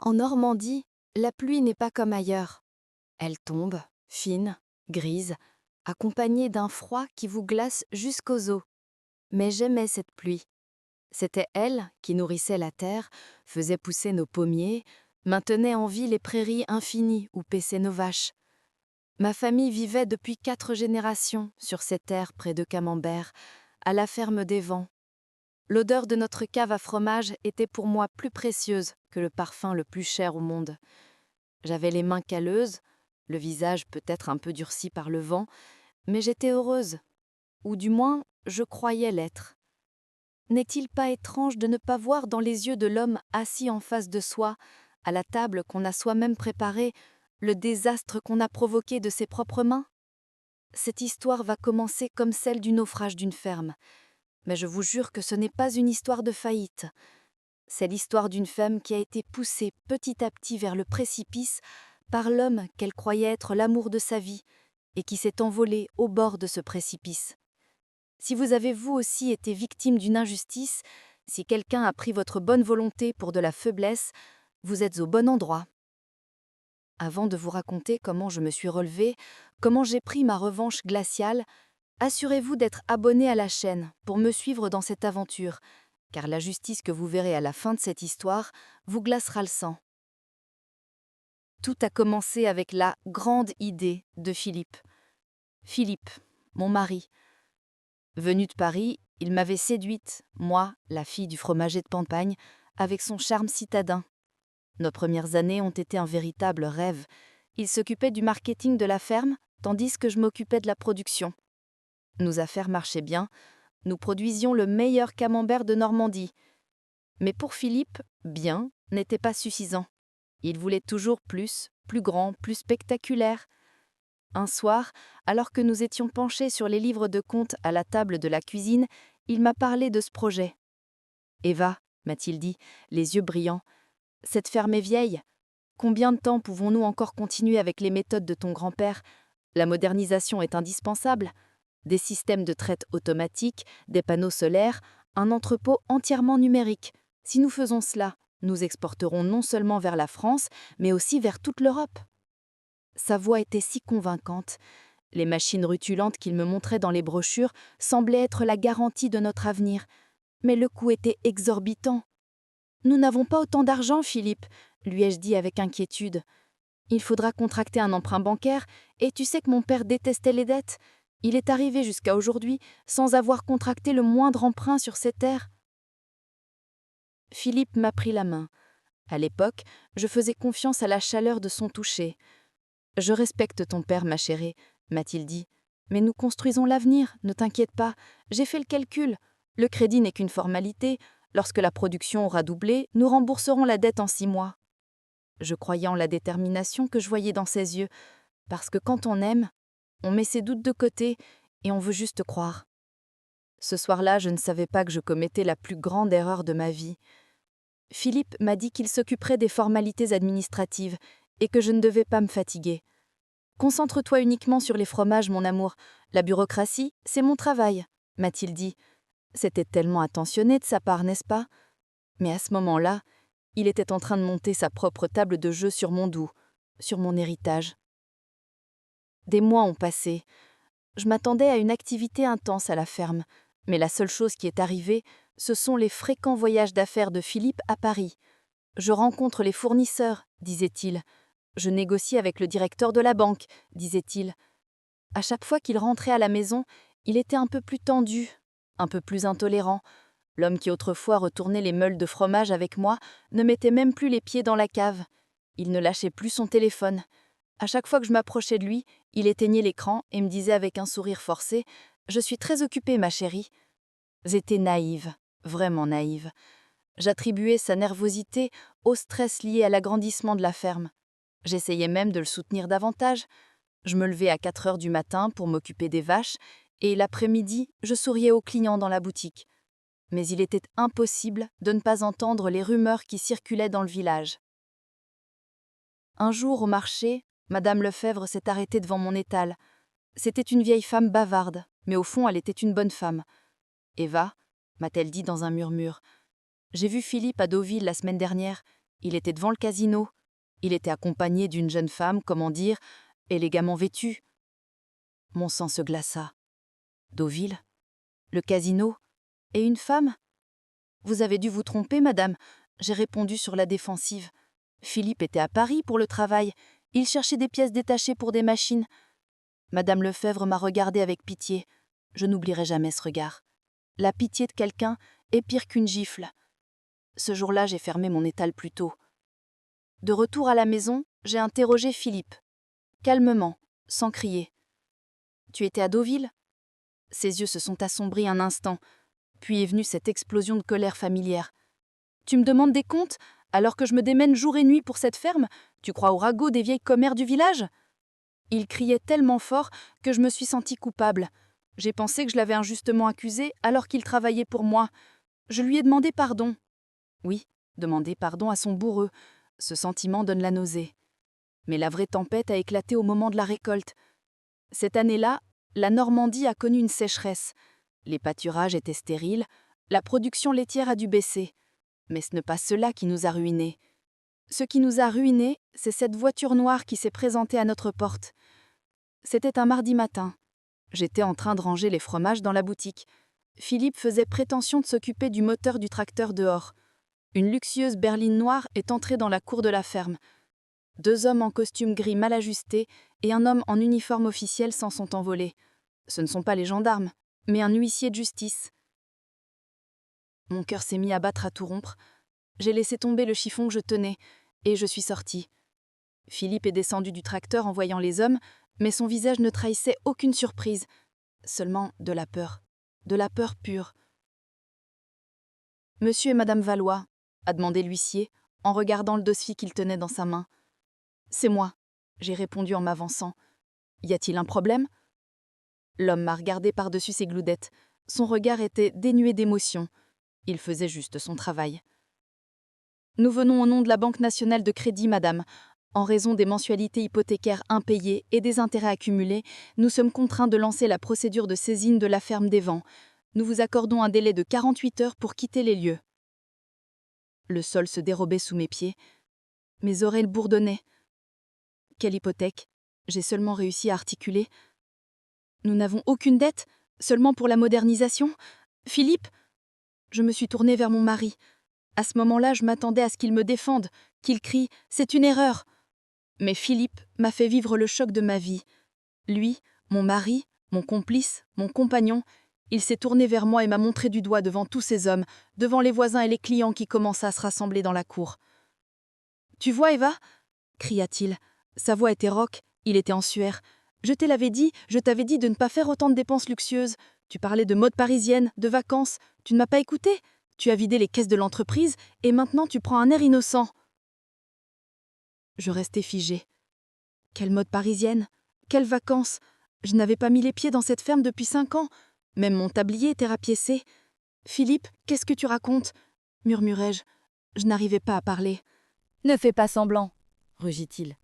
En Normandie, la pluie n'est pas comme ailleurs. Elle tombe, fine, grise, accompagnée d'un froid qui vous glace jusqu'aux os. Mais j'aimais cette pluie. C'était elle qui nourrissait la terre, faisait pousser nos pommiers, maintenait en vie les prairies infinies où paissaient nos vaches. Ma famille vivait depuis 4 générations sur ces terres près de Camembert, à la ferme des Vents. L'odeur de notre cave à fromage était pour moi plus précieuse que le parfum le plus cher au monde. J'avais les mains calleuses, le visage peut-être un peu durci par le vent, mais j'étais heureuse, ou du moins je croyais l'être. N'est-il pas étrange de ne pas voir dans les yeux de l'homme assis en face de soi, à la table qu'on a soi-même préparée, le désastre qu'on a provoqué de ses propres mains? Cette histoire va commencer comme celle du naufrage d'une ferme, mais je vous jure que ce n'est pas une histoire de faillite. C'est l'histoire d'une femme qui a été poussée petit à petit vers le précipice par l'homme qu'elle croyait être l'amour de sa vie et qui s'est envolé au bord de ce précipice. Si vous avez vous aussi été victime d'une injustice, si quelqu'un a pris votre bonne volonté pour de la faiblesse, vous êtes au bon endroit. Avant de vous raconter comment je me suis relevée, comment j'ai pris ma revanche glaciale, assurez-vous d'être abonné à la chaîne pour me suivre dans cette aventure, car la justice que vous verrez à la fin de cette histoire vous glacera le sang. Tout a commencé avec la grande idée de Philippe. Philippe, mon mari. Venu de Paris, il m'avait séduite, moi, la fille du fromager de Pampagne, avec son charme citadin. Nos premières années ont été un véritable rêve. Il s'occupait du marketing de la ferme, tandis que je m'occupais de la production. Nos affaires marchaient bien, nous produisions le meilleur camembert de Normandie. Mais pour Philippe, bien n'était pas suffisant. Il voulait toujours plus, plus grand, plus spectaculaire. Un soir, alors que nous étions penchés sur les livres de comptes à la table de la cuisine, il m'a parlé de ce projet. « Eva, m'a-t-il dit, les yeux brillants, cette ferme est vieille. Combien de temps pouvons-nous encore continuer avec les méthodes de ton grand-père? La modernisation est indispensable. Des systèmes de traite automatiques, des panneaux solaires, un entrepôt entièrement numérique. Si nous faisons cela, nous exporterons non seulement vers la France, mais aussi vers toute l'Europe. » Sa voix était si convaincante. Les machines rutilantes qu'il me montrait dans les brochures semblaient être la garantie de notre avenir. Mais le coût était exorbitant. « Nous n'avons pas autant d'argent, Philippe, » lui ai-je dit avec inquiétude. « Il faudra contracter un emprunt bancaire, et tu sais que mon père détestait les dettes. Il est arrivé jusqu'à aujourd'hui sans avoir contracté le moindre emprunt sur ses terres. » Philippe m'a pris la main. À l'époque, je faisais confiance à la chaleur de son toucher. « Je respecte ton père, ma chérie, » m'a-t-il dit. « Mais nous construisons l'avenir, ne t'inquiète pas. J'ai fait le calcul. Le crédit n'est qu'une formalité. Lorsque la production aura doublé, nous rembourserons la dette en 6 mois. » Je croyais en la détermination que je voyais dans ses yeux, parce que quand on aime, on met ses doutes de côté et on veut juste croire. Ce soir-là, je ne savais pas que je commettais la plus grande erreur de ma vie. Philippe m'a dit qu'il s'occuperait des formalités administratives et que je ne devais pas me fatiguer. « Concentre-toi uniquement sur les fromages, mon amour. La bureaucratie, c'est mon travail, » m'a-t-il dit. C'était tellement attentionné de sa part, n'est-ce pas? Mais à ce moment-là, il était en train de monter sa propre table de jeu sur mon dos, sur mon héritage. Des mois ont passé. Je m'attendais à une activité intense à la ferme, mais la seule chose qui est arrivée, ce sont les fréquents voyages d'affaires de Philippe à Paris. « Je rencontre les fournisseurs, » disait-il. « Je négocie avec le directeur de la banque, » disait-il. À chaque fois qu'il rentrait à la maison, il était un peu plus tendu, un peu plus intolérant. L'homme qui autrefois retournait les meules de fromage avec moi ne mettait même plus les pieds dans la cave. Il ne lâchait plus son téléphone. À chaque fois que je m'approchais de lui, il éteignait l'écran et me disait avec un sourire forcé « Je suis très occupée, ma chérie. » J'étais naïve, vraiment naïve. J'attribuais sa nervosité au stress lié à l'agrandissement de la ferme. J'essayais même de le soutenir davantage. Je me levais à 4 heures du matin pour m'occuper des vaches et l'après-midi, je souriais aux clients dans la boutique. Mais il était impossible de ne pas entendre les rumeurs qui circulaient dans le village. Un jour, au marché, Madame Lefebvre s'est arrêtée devant mon étal. C'était une vieille femme bavarde, mais au fond, elle était une bonne femme. « Eva, » m'a-t-elle dit dans un murmure, « j'ai vu Philippe à Deauville la semaine dernière. Il était devant le casino. Il était accompagné d'une jeune femme, comment dire, élégamment vêtue. Mon sang se glaça. Deauville? Le casino? Et une femme? Vous avez dû vous tromper, madame. J'ai répondu sur la défensive. Philippe était à Paris pour le travail. Il cherchait des pièces détachées pour des machines. Madame Lefebvre m'a regardé avec pitié. Je n'oublierai jamais ce regard. La pitié de quelqu'un est pire qu'une gifle. Ce jour-là, j'ai fermé mon étal plus tôt. De retour à la maison, j'ai interrogé Philippe. Calmement, sans crier. « Tu étais à Deauville ?» Ses yeux se sont assombris un instant, puis est venue cette explosion de colère familière. « Tu me demandes des comptes, alors que je me démène jour et nuit pour cette ferme? Tu crois au ragot des vieilles commères du village ?» Il criait tellement fort que je me suis sentie coupable. J'ai pensé que je l'avais injustement accusé alors qu'il travaillait pour moi. Je lui ai demandé pardon. Oui, demander pardon à son bourreau. Ce sentiment donne la nausée. Mais la vraie tempête a éclaté au moment de la récolte. Cette année-là, la Normandie a connu une sécheresse. Les pâturages étaient stériles, la production laitière a dû baisser. Mais ce n'est pas cela qui nous a ruinés. Ce qui nous a ruinés, c'est cette voiture noire qui s'est présentée à notre porte. C'était un mardi matin. J'étais en train de ranger les fromages dans la boutique. Philippe faisait prétention de s'occuper du moteur du tracteur dehors. Une luxueuse berline noire est entrée dans la cour de la ferme. 2 hommes en costume gris mal ajusté et un homme en uniforme officiel s'en sont envolés. Ce ne sont pas les gendarmes, mais un huissier de justice. Mon cœur s'est mis à battre à tout rompre. J'ai laissé tomber le chiffon que je tenais, et je suis sortie. Philippe est descendu du tracteur en voyant les hommes, mais son visage ne trahissait aucune surprise, seulement de la peur pure. « Monsieur et madame Valois ?» a demandé l'huissier, en regardant le dossier qu'il tenait dans sa main. « C'est moi », j'ai répondu en m'avançant. « Y a-t-il un problème ?» L'homme m'a regardé par-dessus ses gloudettes. Son regard était dénué d'émotion. Il faisait juste son travail. « Nous venons au nom de la Banque nationale de crédit, madame. En raison des mensualités hypothécaires impayées et des intérêts accumulés, nous sommes contraints de lancer la procédure de saisine de la ferme des Vents. Nous vous accordons un délai de 48 heures pour quitter les lieux. » Le sol se dérobait sous mes pieds. Mes oreilles bourdonnaient. Quelle hypothèque? J'ai seulement réussi à articuler. Nous n'avons aucune dette, seulement pour la modernisation. Philippe? Je me suis tournée vers mon mari. À ce moment-là, je m'attendais à ce qu'il me défende, qu'il crie « C'est une erreur !» Mais Philippe m'a fait vivre le choc de ma vie. Lui, mon mari, mon complice, mon compagnon, il s'est tourné vers moi et m'a montré du doigt devant tous ces hommes, devant les voisins et les clients qui commençaient à se rassembler dans la cour. « Tu vois, Eva ?» cria-t-il. Sa voix était rauque, il était en sueur. « Je t'avais dit de ne pas faire autant de dépenses luxueuses. Tu parlais de mode parisienne, de vacances. Tu ne m'as pas écouté. Tu as vidé les caisses de l'entreprise et maintenant tu prends un air innocent. » Je restais figée. Quelle mode parisienne? Quelles vacances? Je n'avais pas mis les pieds dans cette ferme depuis 5 ans. Même mon tablier était rapiécé. « Philippe, qu'est-ce que tu racontes ?» murmurai-je. Je n'arrivais pas à parler. « Ne fais pas semblant, » rugit-il.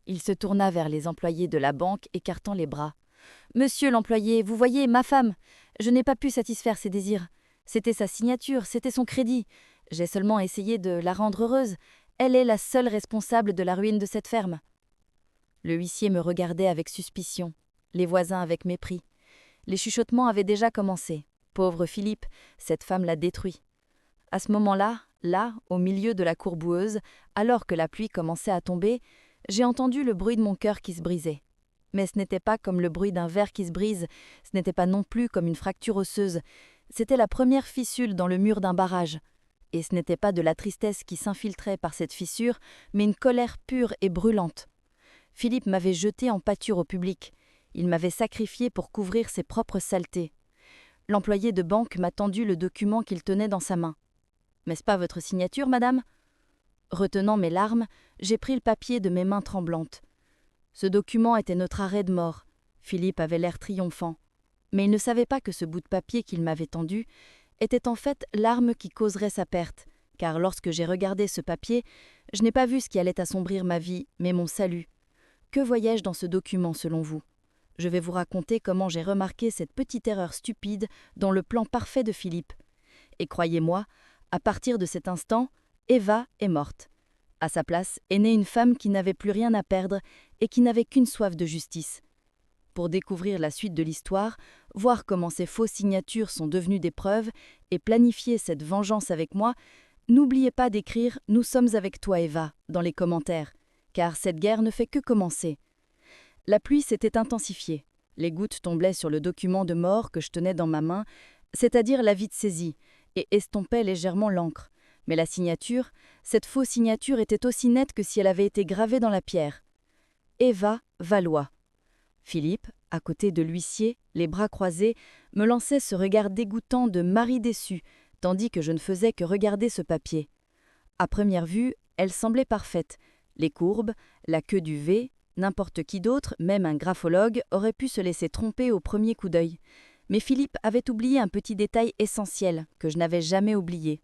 Il se tourna vers les employés de la banque, écartant les bras. « Monsieur l'employé, vous voyez, ma femme, je n'ai pas pu satisfaire ses désirs. C'était sa signature, c'était son crédit. J'ai seulement essayé de la rendre heureuse. Elle est la seule responsable de la ruine de cette ferme. » Le huissier me regardait avec suspicion, les voisins avec mépris. Les chuchotements avaient déjà commencé. Pauvre Philippe, cette femme l'a détruit. À ce moment-là, là, au milieu de la cour boueuse, alors que la pluie commençait à tomber, j'ai entendu le bruit de mon cœur qui se brisait. Mais ce n'était pas comme le bruit d'un verre qui se brise, ce n'était pas non plus comme une fracture osseuse. C'était la première fissure dans le mur d'un barrage. Et ce n'était pas de la tristesse qui s'infiltrait par cette fissure, mais une colère pure et brûlante. Philippe m'avait jeté en pâture au public. Il m'avait sacrifié pour couvrir ses propres saletés. L'employé de banque m'a tendu le document qu'il tenait dans sa main. « N'est-ce pas votre signature, madame ?» Retenant mes larmes, j'ai pris le papier de mes mains tremblantes. Ce document était notre arrêt de mort. Philippe avait l'air triomphant. Mais il ne savait pas que ce bout de papier qu'il m'avait tendu était en fait l'arme qui causerait sa perte, car lorsque j'ai regardé ce papier, je n'ai pas vu ce qui allait assombrir ma vie, mais mon salut. Que voyais-je dans ce document, selon vous? Je vais vous raconter comment j'ai remarqué cette petite erreur stupide dans le plan parfait de Philippe. Et croyez-moi, à partir de cet instant, Eva est morte. À sa place est née une femme qui n'avait plus rien à perdre et qui n'avait qu'une soif de justice. Pour découvrir la suite de l'histoire, voir comment ces fausses signatures sont devenues des preuves et planifier cette vengeance avec moi, n'oubliez pas d'écrire « Nous sommes avec toi Eva » dans les commentaires, car cette guerre ne fait que commencer. La pluie s'était intensifiée. Les gouttes tombaient sur le document de mort que je tenais dans ma main, c'est-à-dire la vite saisie, et estompaient légèrement l'encre. Mais la signature, cette fausse signature était aussi nette que si elle avait été gravée dans la pierre. Eva Valois. Philippe, à côté de l'huissier, les bras croisés, me lançait ce regard dégoûtant de mari déçu, tandis que je ne faisais que regarder ce papier. À première vue, elle semblait parfaite. Les courbes, la queue du V, n'importe qui d'autre, même un graphologue, aurait pu se laisser tromper au premier coup d'œil. Mais Philippe avait oublié un petit détail essentiel que je n'avais jamais oublié.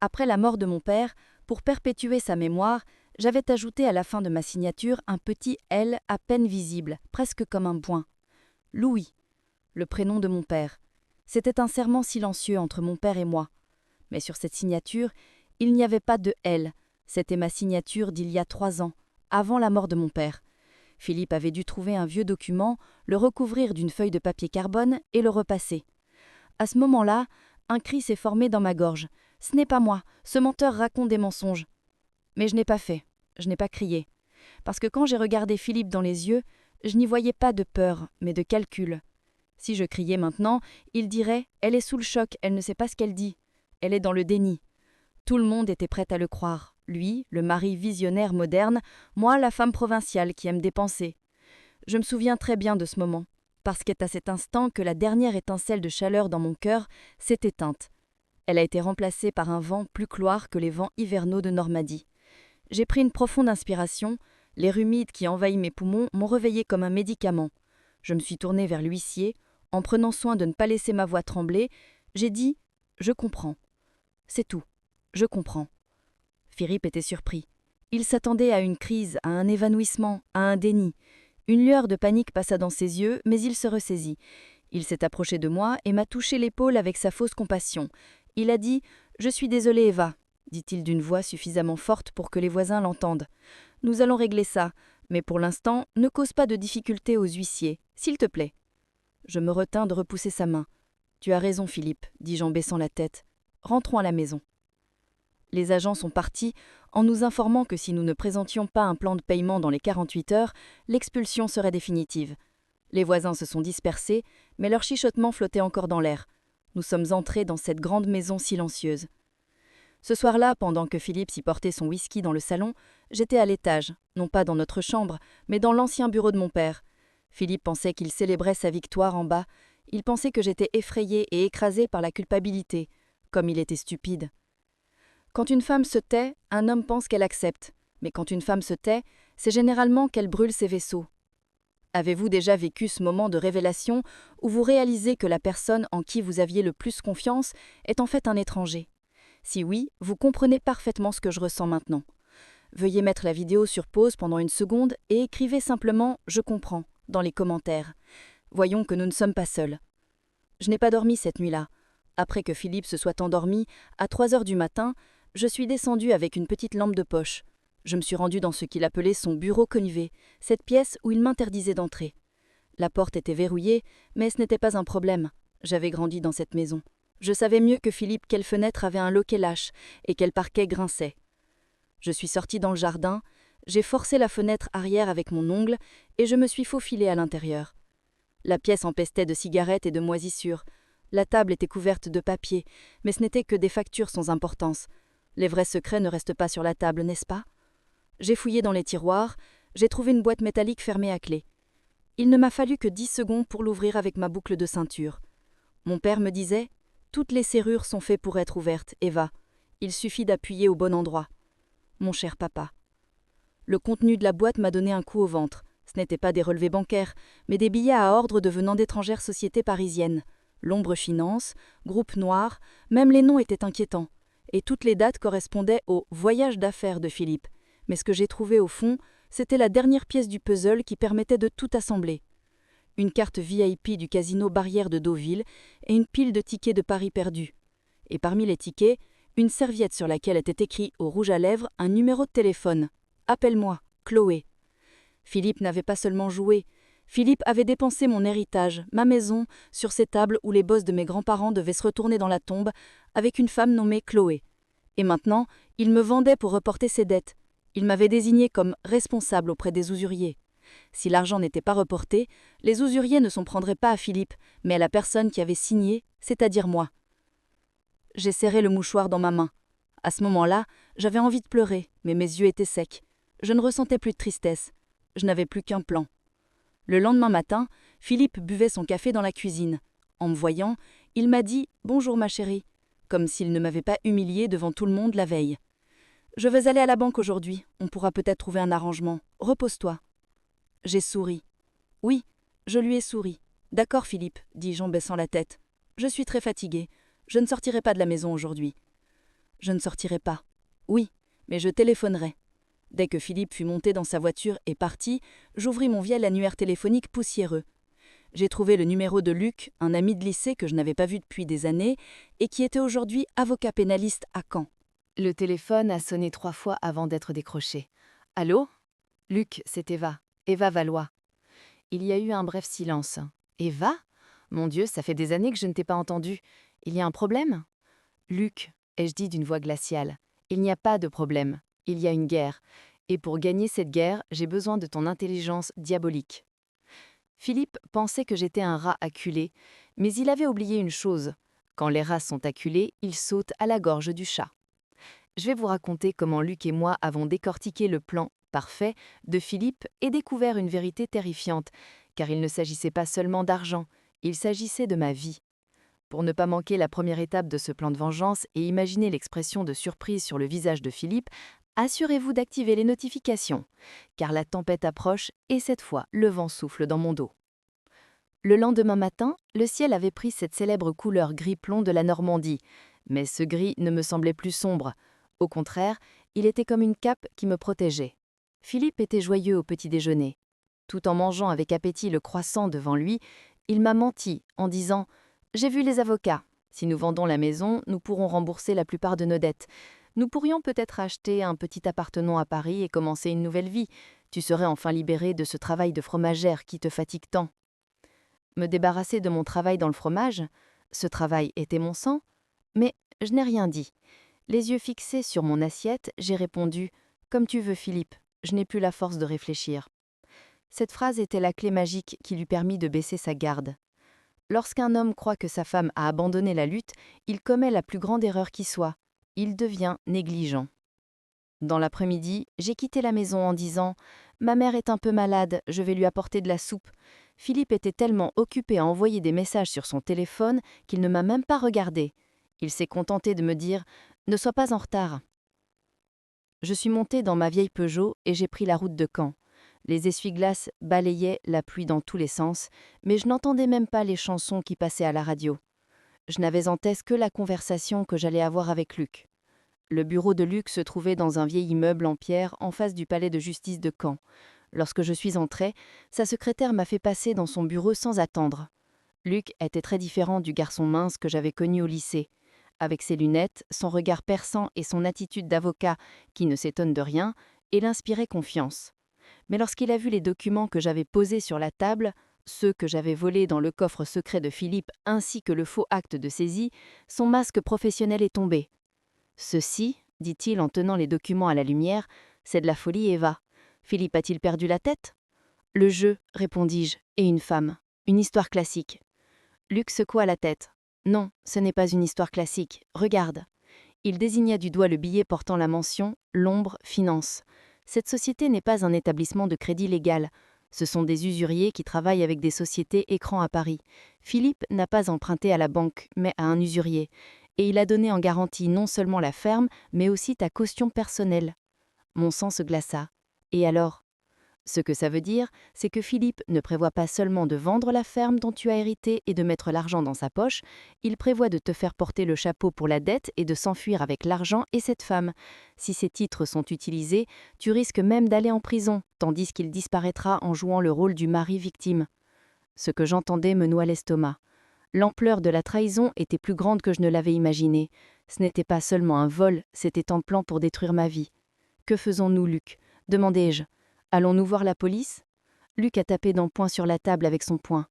Après la mort de mon père, pour perpétuer sa mémoire, j'avais ajouté à la fin de ma signature un petit L à peine visible, presque comme un point. Louis, le prénom de mon père. C'était un serment silencieux entre mon père et moi. Mais sur cette signature, il n'y avait pas de L. C'était ma signature d'il y a 3 ans, avant la mort de mon père. Philippe avait dû trouver un vieux document, le recouvrir d'une feuille de papier carbone et le repasser. À ce moment-là, un cri s'est formé dans ma gorge. « Ce n'est pas moi, ce menteur raconte des mensonges. » Mais je n'ai pas fait, je n'ai pas crié. Parce que quand j'ai regardé Philippe dans les yeux, je n'y voyais pas de peur, mais de calcul. Si je criais maintenant, il dirait « Elle est sous le choc, elle ne sait pas ce qu'elle dit. Elle est dans le déni. » Tout le monde était prêt à le croire. Lui, le mari visionnaire moderne, moi, la femme provinciale qui aime dépenser. Je me souviens très bien de ce moment, parce qu'est à cet instant que la dernière étincelle de chaleur dans mon cœur s'est éteinte. Elle a été remplacée par un vent plus cloire que les vents hivernaux de Normandie. J'ai pris une profonde inspiration, l'air humide qui envahit mes poumons m'ont réveillé comme un médicament. Je me suis tournée vers l'huissier, en prenant soin de ne pas laisser ma voix trembler, j'ai dit « Je comprends ». C'est tout, je comprends. Philippe était surpris. Il s'attendait à une crise, à un évanouissement, à un déni. Une lueur de panique passa dans ses yeux, mais il se ressaisit. Il s'est approché de moi et m'a touché l'épaule avec sa fausse compassion. Il a dit « Je suis désolé, Eva », dit-il d'une voix suffisamment forte pour que les voisins l'entendent. « Nous allons régler ça, mais pour l'instant, ne cause pas de difficultés aux huissiers, s'il te plaît. » Je me retins de repousser sa main. « Tu as raison, Philippe, dis-je en baissant la tête. Rentrons à la maison. » Les agents sont partis en nous informant que si nous ne présentions pas un plan de paiement dans les 48 heures, l'expulsion serait définitive. Les voisins se sont dispersés, mais leur chuchotement flottait encore dans l'air. Nous sommes entrés dans cette grande maison silencieuse. Ce soir-là, pendant que Philippe s'y portait son whisky dans le salon, j'étais à l'étage, non pas dans notre chambre, mais dans l'ancien bureau de mon père. Philippe pensait qu'il célébrait sa victoire en bas. Il pensait que j'étais effrayée et écrasée par la culpabilité, comme il était stupide. Quand une femme se tait, un homme pense qu'elle accepte. Mais quand une femme se tait, c'est généralement qu'elle brûle ses vaisseaux. Avez-vous déjà vécu ce moment de révélation où vous réalisez que la personne en qui vous aviez le plus confiance est en fait un étranger? Si oui, vous comprenez parfaitement ce que je ressens maintenant. Veuillez mettre la vidéo sur pause pendant 1 seconde et écrivez simplement « Je comprends » dans les commentaires. Voyons que nous ne sommes pas seuls. Je n'ai pas dormi cette nuit-là. Après que Philippe se soit endormi, à 3 heures du matin, je suis descendue avec une petite lampe de poche. Je me suis rendue dans ce qu'il appelait son bureau convivé, cette pièce où il m'interdisait d'entrer. La porte était verrouillée, mais ce n'était pas un problème. J'avais grandi dans cette maison. Je savais mieux que Philippe quelle fenêtre avait un loquet lâche et quel parquet grinçait. Je suis sortie dans le jardin, j'ai forcé la fenêtre arrière avec mon ongle et je me suis faufilée à l'intérieur. La pièce empestait de cigarettes et de moisissures. La table était couverte de papier, mais ce n'était que des factures sans importance. Les vrais secrets ne restent pas sur la table, n'est-ce pas? J'ai fouillé dans les tiroirs, j'ai trouvé une boîte métallique fermée à clé. Il ne m'a fallu que 10 secondes pour l'ouvrir avec ma boucle de ceinture. Mon père me disait « Toutes les serrures sont faites pour être ouvertes, Eva. Il suffit d'appuyer au bon endroit. » Mon cher papa. Le contenu de la boîte m'a donné un coup au ventre. Ce n'étaient pas des relevés bancaires, mais des billets à ordre devenant d'étrangères sociétés parisiennes. L'Ombre Finance, Groupe Noir, même les noms étaient inquiétants. Et toutes les dates correspondaient au voyage d'affaires de Philippe. Mais ce que j'ai trouvé au fond, c'était la dernière pièce du puzzle qui permettait de tout assembler. Une carte VIP du casino Barrière de Deauville et une pile de tickets de paris perdus. Et parmi les tickets, une serviette sur laquelle était écrit au rouge à lèvres un numéro de téléphone. « Appelle-moi, Chloé ». Philippe n'avait pas seulement joué. Philippe avait dépensé mon héritage, ma maison, sur ces tables où les bosses de mes grands-parents devaient se retourner dans la tombe, avec une femme nommée Chloé. Et maintenant, il me vendait pour reporter ses dettes. Il m'avait désigné comme responsable auprès des usuriers. Si l'argent n'était pas reporté, les usuriers ne s'en prendraient pas à Philippe, mais à la personne qui avait signé, c'est-à-dire moi. J'ai serré le mouchoir dans ma main. À ce moment-là, j'avais envie de pleurer, mais mes yeux étaient secs. Je ne ressentais plus de tristesse. Je n'avais plus qu'un plan. Le lendemain matin, Philippe buvait son café dans la cuisine. En me voyant, il m'a dit « Bonjour ma chérie », comme s'il ne m'avait pas humiliée devant tout le monde la veille. « Je vais aller à la banque aujourd'hui, on pourra peut-être trouver un arrangement. Repose-toi. » J'ai souri. Oui, je lui ai souri. « D'accord Philippe, dis-je en baissant la tête. Je suis très fatiguée. Je ne sortirai pas de la maison aujourd'hui. » Je ne sortirai pas. Oui, mais je téléphonerai. Dès que Philippe fut monté dans sa voiture et parti, j'ouvris mon vieil annuaire téléphonique poussiéreux. J'ai trouvé le numéro de Luc, un ami de lycée que je n'avais pas vu depuis des années et qui était aujourd'hui avocat pénaliste à Caen. Le téléphone a sonné 3 fois avant d'être décroché. « Allô ?» Luc, c'est Eva. Eva Valois. Il y a eu un bref silence. « Eva ? Mon Dieu, ça fait des années que je ne t'ai pas entendu. Il y a un problème ?» « Luc, » ai-je dit d'une voix glaciale, « il n'y a pas de problème. Il y a une guerre. Et pour gagner cette guerre, j'ai besoin de ton intelligence diabolique. » Philippe pensait que j'étais un rat acculé, mais il avait oublié une chose. Quand les rats sont acculés, ils sautent à la gorge du chat. Je vais vous raconter comment Luc et moi avons décortiqué le plan parfait de Philippe et découvert une vérité terrifiante, car il ne s'agissait pas seulement d'argent, il s'agissait de ma vie. Pour ne pas manquer la première étape de ce plan de vengeance et imaginer l'expression de surprise sur le visage de Philippe, assurez-vous d'activer les notifications, car la tempête approche et cette fois, le vent souffle dans mon dos. Le lendemain matin, le ciel avait pris cette célèbre couleur gris-plomb de la Normandie, mais ce gris ne me semblait plus sombre. Au contraire, il était comme une cape qui me protégeait. Philippe était joyeux au petit déjeuner. Tout en mangeant avec appétit le croissant devant lui, il m'a menti en disant « J'ai vu les avocats. Si nous vendons la maison, nous pourrons rembourser la plupart de nos dettes. Nous pourrions peut-être acheter un petit appartement à Paris et commencer une nouvelle vie. Tu serais enfin libéré de ce travail de fromagère qui te fatigue tant. » Me débarrasser de mon travail dans le fromage, ce travail était mon sang, mais je n'ai rien dit. Les yeux fixés sur mon assiette, j'ai répondu « Comme tu veux, Philippe, je n'ai plus la force de réfléchir. » Cette phrase était la clé magique qui lui permit de baisser sa garde. Lorsqu'un homme croit que sa femme a abandonné la lutte, il commet la plus grande erreur qui soit. Il devient négligent. Dans l'après-midi, j'ai quitté la maison en disant « Ma mère est un peu malade, je vais lui apporter de la soupe. » Philippe était tellement occupé à envoyer des messages sur son téléphone qu'il ne m'a même pas regardé. Il s'est contenté de me dire « Ne sois pas en retard. » Je suis montée dans ma vieille Peugeot et j'ai pris la route de Caen. Les essuie-glaces balayaient la pluie dans tous les sens, mais je n'entendais même pas les chansons qui passaient à la radio. Je n'avais en tête que la conversation que j'allais avoir avec Luc. Le bureau de Luc se trouvait dans un vieil immeuble en pierre en face du palais de justice de Caen. Lorsque je suis entrée, sa secrétaire m'a fait passer dans son bureau sans attendre. Luc était très différent du garçon mince que j'avais connu au lycée. Avec ses lunettes, son regard perçant et son attitude d'avocat qui ne s'étonne de rien, il inspirait confiance. Mais lorsqu'il a vu les documents que j'avais posés sur la table, ceux que j'avais volés dans le coffre secret de Philippe ainsi que le faux acte de saisie, son masque professionnel est tombé. « Ceci, dit-il en tenant les documents à la lumière, c'est de la folie, Eva. Philippe a-t-il perdu la tête ? » « Le jeu, répondis-je, et une femme. Une histoire classique. » Luc secoua la tête. « Non, ce n'est pas une histoire classique. Regarde. » Il désigna du doigt le billet portant la mention « L'ombre Finance ». Cette société n'est pas un établissement de crédit légal. Ce sont des usuriers qui travaillent avec des sociétés écrans à Paris. Philippe n'a pas emprunté à la banque, mais à un usurier. Et il a donné en garantie non seulement la ferme, mais aussi ta caution personnelle. Mon sang se glaça. Et alors ? Ce que ça veut dire, c'est que Philippe ne prévoit pas seulement de vendre la ferme dont tu as hérité et de mettre l'argent dans sa poche, il prévoit de te faire porter le chapeau pour la dette et de s'enfuir avec l'argent et cette femme. Si ces titres sont utilisés, tu risques même d'aller en prison, tandis qu'il disparaîtra en jouant le rôle du mari victime. Ce que j'entendais me noua l'estomac. L'ampleur de la trahison était plus grande que je ne l'avais imaginé. Ce n'était pas seulement un vol, c'était un plan pour détruire ma vie. Que faisons-nous, Luc ? Demandai-je. Allons-nous voir la police ? Luc a tapé d'un poing sur la table avec son poing.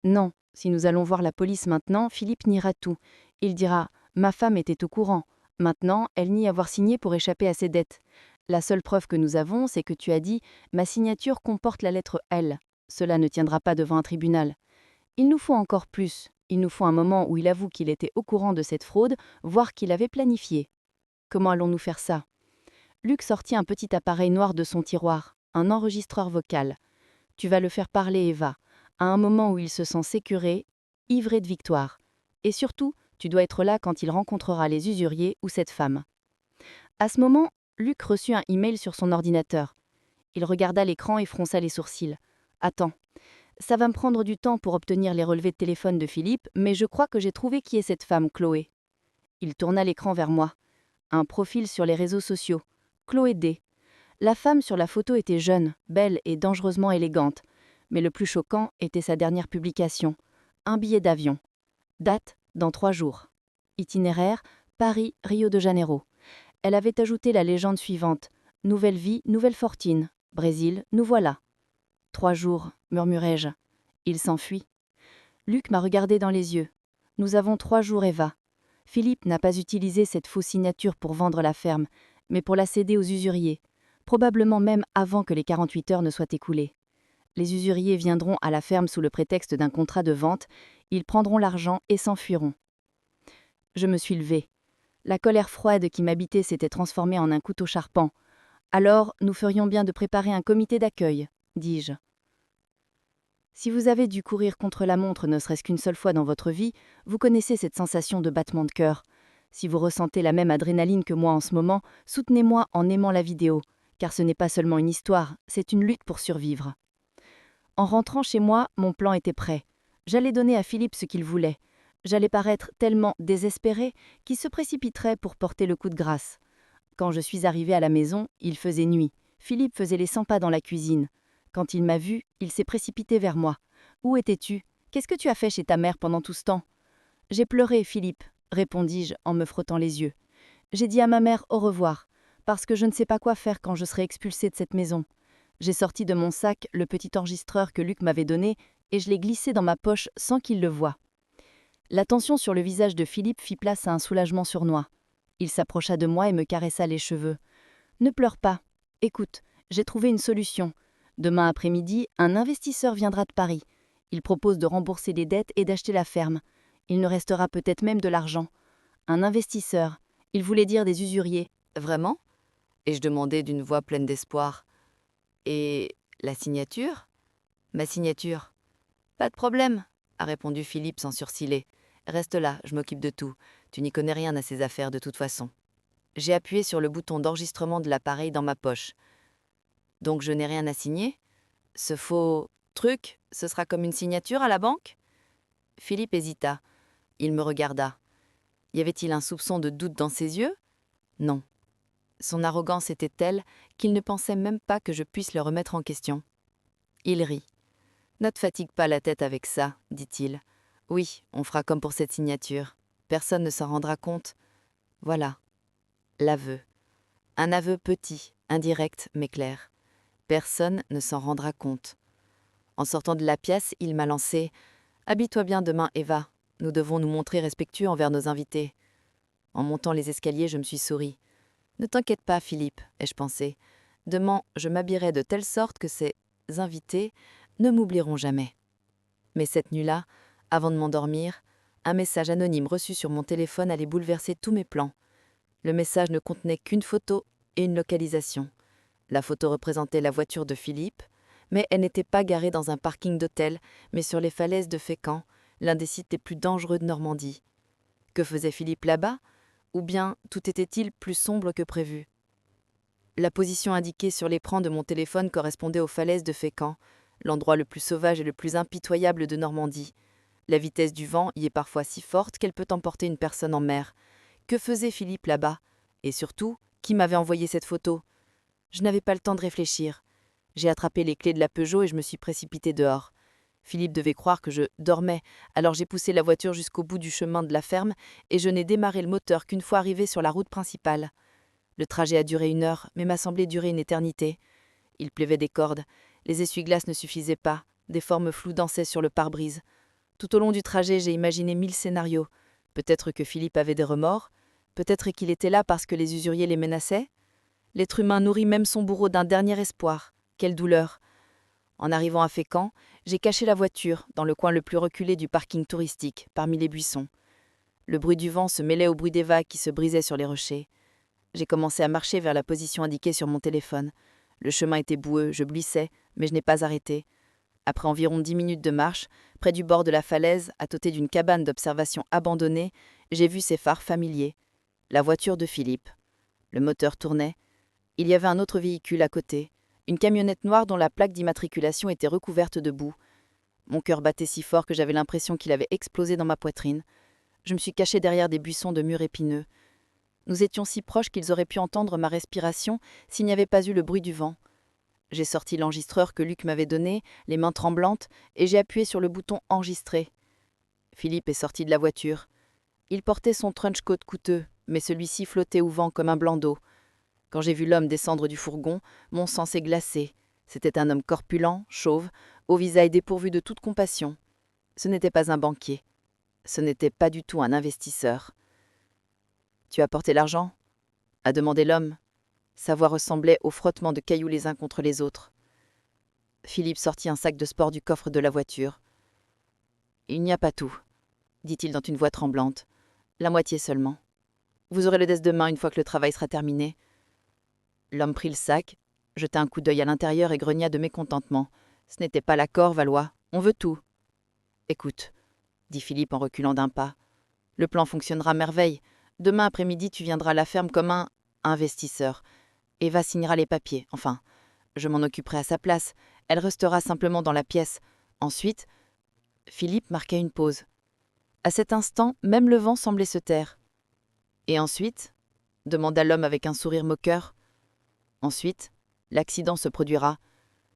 Non, si nous allons voir la police maintenant, Philippe niera tout. Il dira « Ma femme était au courant. Maintenant, elle nie avoir signé pour échapper à ses dettes. La seule preuve que nous avons, c'est que tu as dit « Ma signature comporte la lettre L ». Cela ne tiendra pas devant un tribunal. Il nous faut encore plus. Il nous faut un moment où il avoue qu'il était au courant de cette fraude, voire qu'il avait planifié. Comment allons-nous faire ça ? Luc sortit un petit appareil noir de son tiroir, un enregistreur vocal. Tu vas le faire parler, Eva, à un moment où il se sent sécuré, ivré de victoire. Et surtout, tu dois être là quand il rencontrera les usuriers ou cette femme. À ce moment, Luc reçut un email sur son ordinateur. Il regarda l'écran et fronça les sourcils. Attends. Ça va me prendre du temps pour obtenir les relevés de téléphone de Philippe, mais je crois que j'ai trouvé qui est cette femme, Chloé. Il tourna l'écran vers moi. Un profil sur les réseaux sociaux. Chloé D. La femme sur la photo était jeune, belle et dangereusement élégante. Mais le plus choquant était sa dernière publication. Un billet d'avion. Date, dans 3 jours. Itinéraire, Paris, Rio de Janeiro. Elle avait ajouté la légende suivante. Nouvelle vie, nouvelle fortune. Brésil, nous voilà. 3 jours, murmurai-je. Il s'enfuit. Luc m'a regardé dans les yeux. Nous avons 3 jours, Eva. Philippe n'a pas utilisé cette fausse signature pour vendre la ferme, mais pour la céder aux usuriers, probablement même avant que les 48 heures ne soient écoulées. Les usuriers viendront à la ferme sous le prétexte d'un contrat de vente, ils prendront l'argent et s'enfuiront. Je me suis levée. La colère froide qui m'habitait s'était transformée en un couteau charpant. Alors, nous ferions bien de préparer un comité d'accueil, dis-je. Si vous avez dû courir contre la montre ne serait-ce qu'une seule fois dans votre vie, vous connaissez cette sensation de battement de cœur. Si vous ressentez la même adrénaline que moi en ce moment, soutenez-moi en aimant la vidéo, car ce n'est pas seulement une histoire, c'est une lutte pour survivre. En rentrant chez moi, mon plan était prêt. J'allais donner à Philippe ce qu'il voulait. J'allais paraître tellement désespérée qu'il se précipiterait pour porter le coup de grâce. Quand je suis arrivée à la maison, il faisait nuit. Philippe faisait les 100 pas dans la cuisine. Quand il m'a vue, il s'est précipité vers moi. « Où étais-tu ? Qu'est-ce que tu as fait chez ta mère pendant tout ce temps ?»« J'ai pleuré, Philippe, » répondis-je en me frottant les yeux. « J'ai dit à ma mère au revoir, parce que je ne sais pas quoi faire quand je serai expulsée de cette maison. J'ai sorti de mon sac le petit enregistreur que Luc m'avait donné et je l'ai glissé dans ma poche sans qu'il le voie. » La tension sur le visage de Philippe fit place à un soulagement sournois. Il s'approcha de moi et me caressa les cheveux. « Ne pleure pas. Écoute, j'ai trouvé une solution. Demain après-midi, un investisseur viendra de Paris. Il propose de rembourser les dettes et d'acheter la ferme. Il ne restera peut-être même de l'argent. Un investisseur. Il voulait dire des usuriers. Vraiment ? Et je demandai d'une voix pleine d'espoir. Et la signature ? Ma signature ? Pas de problème, a répondu Philippe sans surciller. Reste là, je m'occupe de tout. Tu n'y connais rien à ces affaires de toute façon. J'ai appuyé sur le bouton d'enregistrement de l'appareil dans ma poche. Donc je n'ai rien à signer ? Ce faux truc, ce sera comme une signature à la banque ? Philippe hésita. Il me regarda. Y avait-il un soupçon de doute dans ses yeux ? Non. Son arrogance était telle qu'il ne pensait même pas que je puisse le remettre en question. Il rit. « Ne te fatigue pas la tête avec ça, dit-il. Oui, on fera comme pour cette signature. Personne ne s'en rendra compte. Voilà. L'aveu. Un aveu petit, indirect, mais clair. Personne ne s'en rendra compte. En sortant de la pièce, il m'a lancé « Habille-toi bien demain, Eva. Nous devons nous montrer respectueux envers nos invités. » En montant les escaliers, je me suis souri. « Ne t'inquiète pas, Philippe, ai-je pensé. Demain, je m'habillerai de telle sorte que ces invités ne m'oublieront jamais. » Mais cette nuit-là, avant de m'endormir, un message anonyme reçu sur mon téléphone allait bouleverser tous mes plans. Le message ne contenait qu'une photo et une localisation. La photo représentait la voiture de Philippe, mais elle n'était pas garée dans un parking d'hôtel, mais sur les falaises de Fécamp, l'un des sites les plus dangereux de Normandie. Que faisait Philippe là-bas ? Ou bien tout était-il plus sombre que prévu ? La position indiquée sur l'écran de mon téléphone correspondait aux falaises de Fécamp, l'endroit le plus sauvage et le plus impitoyable de Normandie. La vitesse du vent y est parfois si forte qu'elle peut emporter une personne en mer. Que faisait Philippe là-bas ? Et surtout, qui m'avait envoyé cette photo ? Je n'avais pas le temps de réfléchir. J'ai attrapé les clés de la Peugeot et je me suis précipitée dehors. Philippe devait croire que je dormais, alors j'ai poussé la voiture jusqu'au bout du chemin de la ferme et je n'ai démarré le moteur qu'une fois arrivé sur la route principale. Le trajet a duré 1 heure, mais m'a semblé durer une éternité. Il pleuvait des cordes, les essuie-glaces ne suffisaient pas, des formes floues dansaient sur le pare-brise. Tout au long du trajet, j'ai imaginé 1000 scénarios. Peut-être que Philippe avait des remords, peut-être qu'il était là parce que les usuriers les menaçaient. L'être humain nourrit même son bourreau d'un dernier espoir. Quelle douleur! En arrivant à Fécamp, j'ai caché la voiture dans le coin le plus reculé du parking touristique, parmi les buissons. Le bruit du vent se mêlait au bruit des vagues qui se brisaient sur les rochers. J'ai commencé à marcher vers la position indiquée sur mon téléphone. Le chemin était boueux, je blissais, mais je n'ai pas arrêté. Après environ 10 minutes de marche, près du bord de la falaise, à côté d'une cabane d'observation abandonnée, j'ai vu ses phares familiers. La voiture de Philippe. Le moteur tournait. Il y avait un autre véhicule à côté, une camionnette noire dont la plaque d'immatriculation était recouverte de boue. Mon cœur battait si fort que j'avais l'impression qu'il avait explosé dans ma poitrine. Je me suis caché derrière des buissons de murs épineux. Nous étions si proches qu'ils auraient pu entendre ma respiration s'il n'y avait pas eu le bruit du vent. J'ai sorti l'enregistreur que Luc m'avait donné, les mains tremblantes, et j'ai appuyé sur le bouton « Enregistrer ». Philippe est sorti de la voiture. Il portait son trench coat coûteux, mais celui-ci flottait au vent comme un blanc d'eau. Quand j'ai vu l'homme descendre du fourgon, mon sang s'est glacé. C'était un homme corpulent, chauve, au visage dépourvu de toute compassion. Ce n'était pas un banquier. Ce n'était pas du tout un investisseur. « Tu as porté l'argent » a demandé l'homme. Sa voix ressemblait au frottement de cailloux les uns contre les autres. Philippe sortit un sac de sport du coffre de la voiture. « Il n'y a pas tout, » dit-il d'une voix tremblante. « La moitié seulement. Vous aurez le desk demain une fois que le travail sera terminé. » L'homme prit le sac, jeta un coup d'œil à l'intérieur et grogna de mécontentement. « Ce n'était pas l'accord, Valois. On veut tout. » « Écoute, » dit Philippe en reculant d'un pas. « Le plan fonctionnera à merveille. Demain après-midi, tu viendras à la ferme comme un investisseur. Eva signera les papiers. Enfin, je m'en occuperai à sa place. Elle restera simplement dans la pièce. Ensuite, » Philippe marqua une pause. À cet instant, même le vent semblait se taire. « Et ensuite » demanda l'homme avec un sourire moqueur. « Ensuite, l'accident se produira.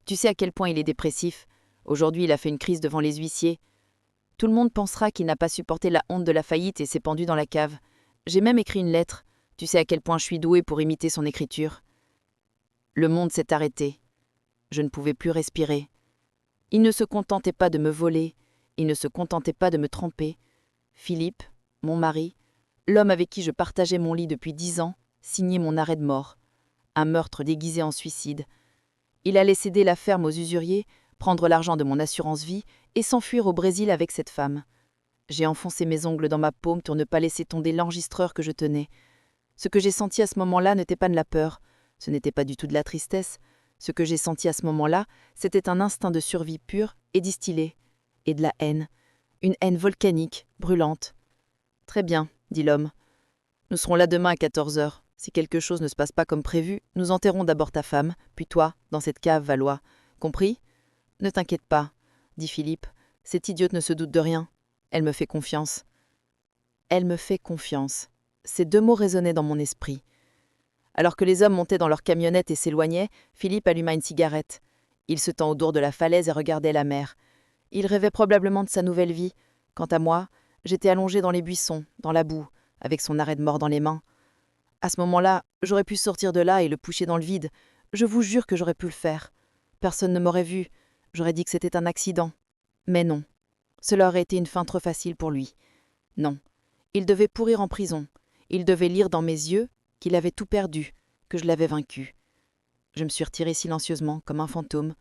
Tu sais à quel point il est dépressif. Aujourd'hui, il a fait une crise devant les huissiers. Tout le monde pensera qu'il n'a pas supporté la honte de la faillite et s'est pendu dans la cave. J'ai même écrit une lettre. Tu sais à quel point je suis doué pour imiter son écriture. » Le monde s'est arrêté. Je ne pouvais plus respirer. Il ne se contentait pas de me voler. Il ne se contentait pas de me tromper. Philippe, mon mari, l'homme avec qui je partageais mon lit depuis 10 ans, signait mon arrêt de mort. Un meurtre déguisé en suicide. Il allait céder la ferme aux usuriers, prendre l'argent de mon assurance vie et s'enfuir au Brésil avec cette femme. J'ai enfoncé mes ongles dans ma paume pour ne pas laisser tomber l'enregistreur que je tenais. Ce que j'ai senti à ce moment-là n'était pas de la peur, ce n'était pas du tout de la tristesse. Ce que j'ai senti à ce moment-là, c'était un instinct de survie pur et distillé, et de la haine. Une haine volcanique, brûlante. « Très bien, » dit l'homme. « Nous serons là demain à 14 heures. Si quelque chose ne se passe pas comme prévu, nous enterrons d'abord ta femme, puis toi, dans cette cave, Valois. Compris ? Ne t'inquiète pas, » dit Philippe. « Cette idiote ne se doute de rien. Elle me fait confiance. » Elle me fait confiance. Ces 2 mots résonnaient dans mon esprit. Alors que les hommes montaient dans leur camionnette et s'éloignaient, Philippe alluma une cigarette. Il se tend au bord de la falaise et regardait la mer. Il rêvait probablement de sa nouvelle vie. Quant à moi, j'étais allongé dans les buissons, dans la boue, avec son arrêt de mort dans les mains. À ce moment-là, j'aurais pu sortir de là et le pousser dans le vide. Je vous jure que j'aurais pu le faire. Personne ne m'aurait vu. J'aurais dit que c'était un accident. Mais non. Cela aurait été une fin trop facile pour lui. Non. Il devait pourrir en prison. Il devait lire dans mes yeux qu'il avait tout perdu, que je l'avais vaincu. Je me suis retiré silencieusement, comme un fantôme.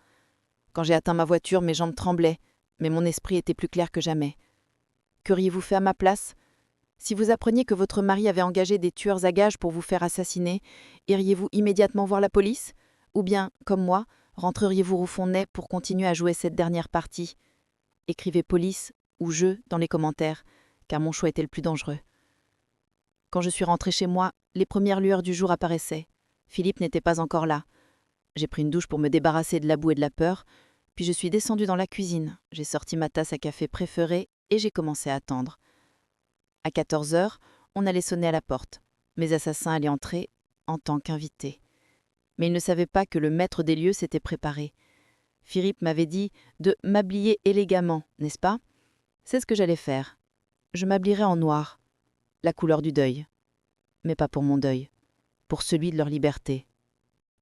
Quand j'ai atteint ma voiture, mes jambes tremblaient, mais mon esprit était plus clair que jamais. Qu'auriez-vous fait à ma place ? Si vous appreniez que votre mari avait engagé des tueurs à gages pour vous faire assassiner, iriez-vous immédiatement voir la police ? Ou bien, comme moi, rentreriez-vous au fond net pour continuer à jouer cette dernière partie ? Écrivez police ou jeu dans les commentaires, car mon choix était le plus dangereux. Quand je suis rentrée chez moi, les premières lueurs du jour apparaissaient. Philippe n'était pas encore là. J'ai pris une douche pour me débarrasser de la boue et de la peur, puis je suis descendue dans la cuisine. J'ai sorti ma tasse à café préférée et j'ai commencé à attendre. À 14 heures, on allait sonner à la porte. Mes assassins allaient entrer en tant qu'invités. Mais ils ne savaient pas que le maître des lieux s'était préparé. Philippe m'avait dit de m'habiller élégamment, n'est-ce pas? C'est ce que j'allais faire. Je m'habillerais en noir, la couleur du deuil. Mais pas pour mon deuil, pour celui de leur liberté.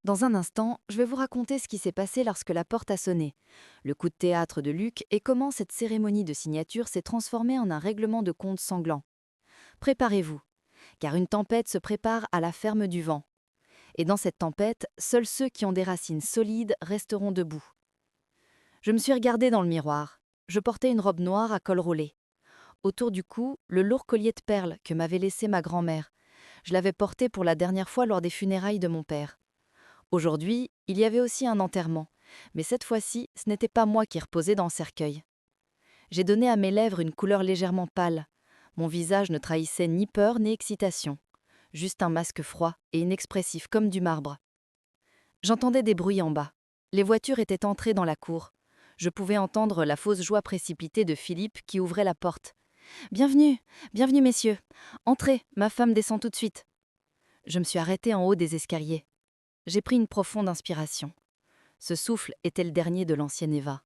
Dans un instant, je vais vous raconter ce qui s'est passé lorsque la porte a sonné, le coup de théâtre de Luc et comment cette cérémonie de signature s'est transformée en un règlement de compte sanglant. Préparez-vous, car une tempête se prépare à la ferme du vent. Et dans cette tempête, seuls ceux qui ont des racines solides resteront debout. Je me suis regardée dans le miroir. Je portais une robe noire à col roulé. Autour du cou, le lourd collier de perles que m'avait laissé ma grand-mère. Je l'avais porté pour la dernière fois lors des funérailles de mon père. Aujourd'hui, il y avait aussi un enterrement, mais cette fois-ci, ce n'était pas moi qui reposais dans le cercueil. J'ai donné à mes lèvres une couleur légèrement pâle. Mon visage ne trahissait ni peur ni excitation, juste un masque froid et inexpressif comme du marbre. J'entendais des bruits en bas. Les voitures étaient entrées dans la cour. Je pouvais entendre la fausse joie précipitée de Philippe qui ouvrait la porte. « Bienvenue, bienvenue messieurs. Entrez, ma femme descend tout de suite. » Je me suis arrêtée en haut des escaliers. J'ai pris une profonde inspiration. Ce souffle était le dernier de l'ancienne Eva.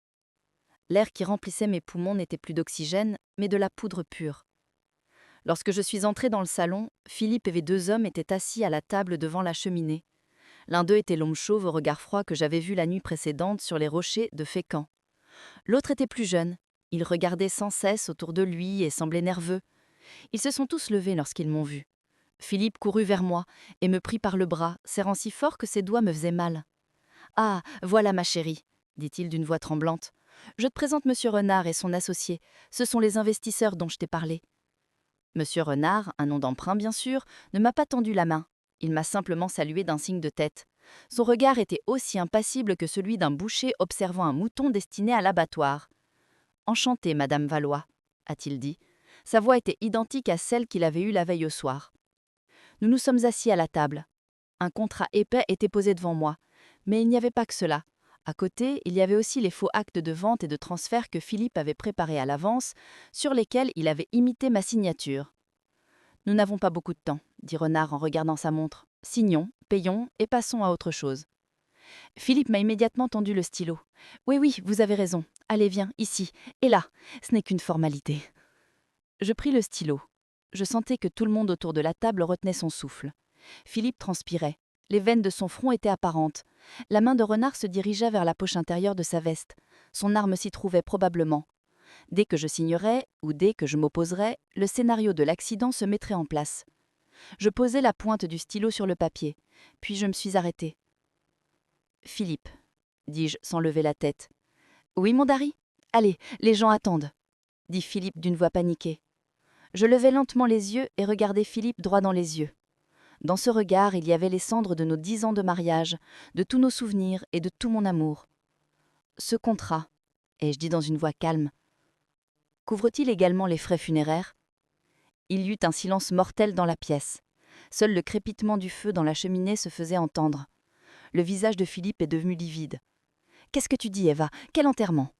L'air qui remplissait mes poumons n'était plus d'oxygène, mais de la poudre pure. Lorsque je suis entrée dans le salon, Philippe et 2 hommes étaient assis à la table devant la cheminée. L'un d'eux était l'homme chauve au regard froid que j'avais vu la nuit précédente sur les rochers de Fécamp. L'autre était plus jeune. Il regardait sans cesse autour de lui et semblait nerveux. Ils se sont tous levés lorsqu'ils m'ont vu. Philippe courut vers moi et me prit par le bras, serrant si fort que ses doigts me faisaient mal. « Ah, voilà ma chérie, » dit-il d'une voix tremblante. « Je te présente Monsieur Renard et son associé. Ce sont les investisseurs dont je t'ai parlé. » Monsieur Renard, un nom d'emprunt bien sûr, ne m'a pas tendu la main. Il m'a simplement salué d'un signe de tête. Son regard était aussi impassible que celui d'un boucher observant un mouton destiné à l'abattoir. « Enchanté, Madame Valois, » a-t-il dit. Sa voix était identique à celle qu'il avait eue la veille au soir. Nous nous sommes assis à la table. Un contrat épais était posé devant moi, mais il n'y avait pas que cela. À côté, il y avait aussi les faux actes de vente et de transfert que Philippe avait préparés à l'avance, sur lesquels il avait imité ma signature. « Nous n'avons pas beaucoup de temps, » dit Renard en regardant sa montre. « Signons, payons et passons à autre chose. » Philippe m'a immédiatement tendu le stylo. « Oui, oui, vous avez raison. Allez, viens, ici. Et là, ce n'est qu'une formalité. » Je pris le stylo. Je sentais que tout le monde autour de la table retenait son souffle. Philippe transpirait. Les veines de son front étaient apparentes. La main de Renard se dirigea vers la poche intérieure de sa veste. Son arme s'y trouvait probablement. Dès que je signerais, ou dès que je m'opposerais, le scénario de l'accident se mettrait en place. Je posai la pointe du stylo sur le papier, puis je me suis arrêtée. « Philippe, » dis-je sans lever la tête. « Oui, mon Dari ? Allez, les gens attendent, » dit Philippe d'une voix paniquée. Je levai lentement les yeux et regardai Philippe droit dans les yeux. Dans ce regard, il y avait les cendres de nos 10 ans de mariage, de tous nos souvenirs et de tout mon amour. « Ce contrat, » ai-je dit dans une voix calme, « couvre-t-il également les frais funéraires ?» Il y eut un silence mortel dans la pièce. Seul le crépitement du feu dans la cheminée se faisait entendre. Le visage de Philippe est devenu livide. « Qu'est-ce que tu dis, Eva? Quel enterrement ?»